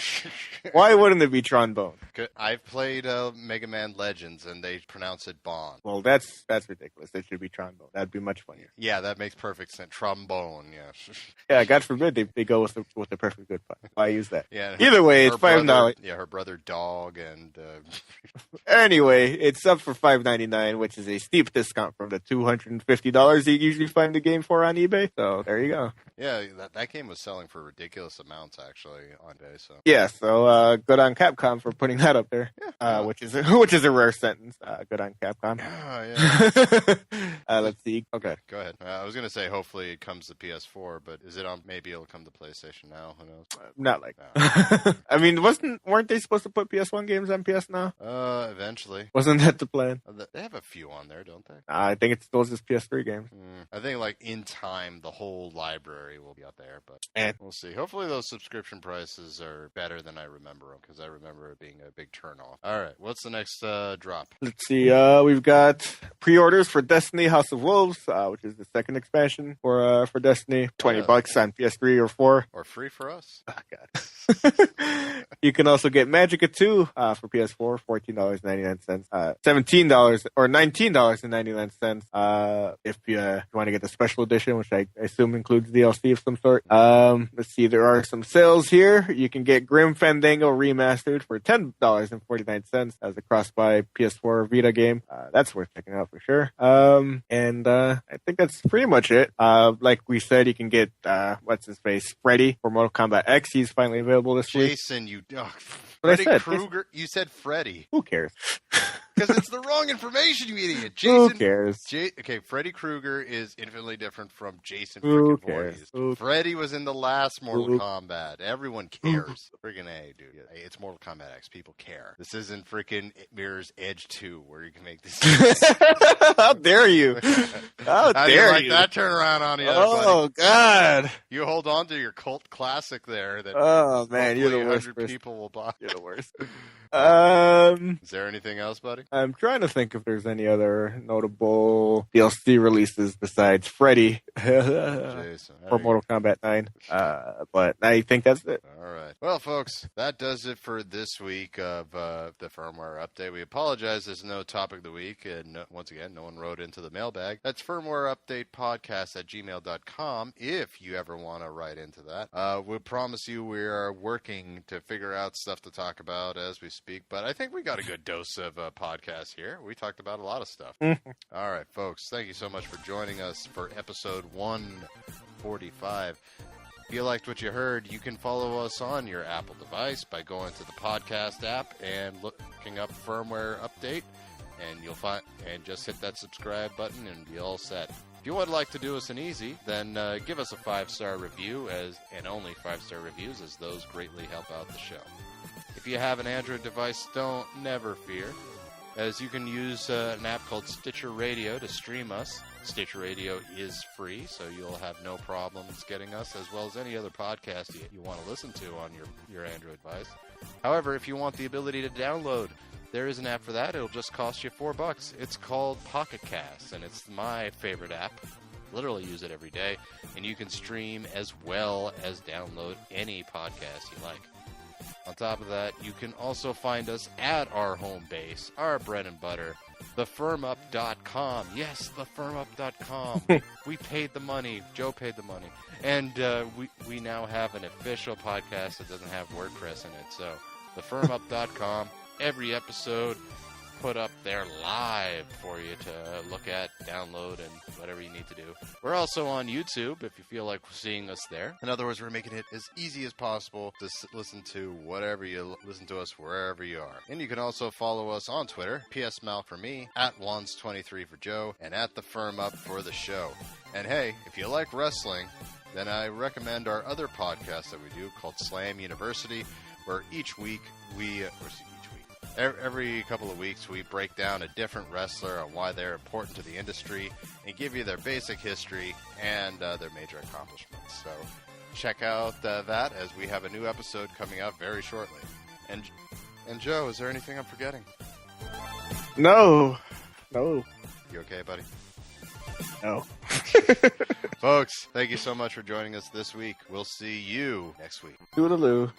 Why wouldn't it be Tron Bone? I've played Mega Man Legends, and they pronounce it Bond. Well, that's ridiculous. It should be Tron Bone. That'd be much funnier. Yeah, that makes perfect sense. Trombone, yeah. Yeah, God forbid they go with the perfect good pun. Why use that? Yeah. Either way, it's $5. Yeah, her brother Dog and. Anyway, it's up for $5.99, which is a steep discount from the $250 you usually find the game for on eBay. So there you go. Yeah, that game was selling for ridiculous amounts actually on eBay. So yeah, so good on Capcom for putting that up there. Yeah, which is a rare sentence. Good on Capcom. Yeah. Let's see. Okay, go ahead. I was gonna say hopefully it comes to PS4, but is it on? Maybe it'll come to PlayStation now. Who knows? Not like. I mean, weren't they supposed to put PS1 games on PS Now? Eventually. Wasn't that the plan? They have a few on there, don't they? I think it's still just PS3 games. I think like in time the whole library will be up there, but we'll see. Hopefully those subscription prices are better than I remember them, because I remember it being a big turnoff. All right, what's the next drop? Let's see. We've got pre-orders for Destiny House of Wolves, which is the second expansion for Destiny. $20 on PS3 or 4. Or free for us. Oh, God. You can also get Magicka 2 for PS4, $14.99. $17 or $19.99 if you want to get the special edition, which I assume includes DLC of some sort. Let's see, there are some sales here. You can get Grim Fandango Remastered for $10.49 as a cross-buy PS4 Vita game. That's worth checking out for sure. And I think that's pretty much it. Like we said, you can get what's his face, Freddy for Mortal Kombat X. He's finally available this week. Jason, you Freddy Krueger. You said Freddy. Who cares? Because it's the wrong information, you idiot. Jason, who cares? Okay, Freddy Krueger is infinitely different from Jason freaking Voorhees. Freddy was in the last Mortal Kombat. Everyone cares. Freaking A, dude. It's Mortal Kombat X. People care. This isn't freaking Mirror's Edge 2 where you can make this. How dare you? How dare you? That turnaround on you. Oh, God. You hold on to your cult classic there. That man, you're the worst. 100 people will buy. You're the worst. Is there anything else, buddy? I'm trying to think if there's any other notable DLC releases besides Freddy for Mortal Kombat 9. But I think that's it. All right. Well, folks, that does it for this week of the firmware update. We apologize there's no topic of the week. And once again, no one wrote into the mailbag. That's firmwareupdatepodcast@gmail.com if you ever want to write into that. We promise you we are working to figure out stuff to talk about as we speak. But I think we got a good dose of podcast here. We talked about a lot of stuff. All right, folks. Thank you so much for joining us for episode 145. If you liked what you heard, you can follow us on your Apple device by going to the podcast app and looking up firmware update, and you'll find and just hit that subscribe button and be all set. If you would like to do us an easy, then give us a 5-star review, and only 5-star reviews, as those greatly help out the show. If you have an Android device, never fear, as you can use an app called Stitcher Radio to stream us. Stitcher Radio is free, so you'll have no problems getting us, as well as any other podcast you want to listen to on your Android device. However, if you want the ability to download, there is an app for that. It'll just cost you $4. It's called Pocket Cast, and it's my favorite app. Literally use it every day, and you can stream as well as download any podcast you like. On top of that, you can also find us at our home base, our bread and butter, thefirmup.com. Yes, thefirmup.com. We paid the money. Joe paid the money. And we now have an official podcast that doesn't have WordPress in it. So, thefirmup.com. Every episode put up there live for you to look at, download, and whatever you need to do. We're also on YouTube if you feel like seeing us there. In other words, we're making it as easy as possible to listen to whatever you listen to us wherever you are. And you can also follow us on Twitter, PSMal for me, at Wands23 for Joe, and at The Firm Up for the show. And hey, if you like wrestling, then I recommend our other podcast that we do called Slam University, where each week Every couple of weeks, we break down a different wrestler and why they're important to the industry and give you their basic history and their major accomplishments. So check out that as we have a new episode coming out very shortly. And Joe, is there anything I'm forgetting? No. You okay, buddy? No. Folks, thank you so much for joining us this week. We'll see you next week. Toodaloo.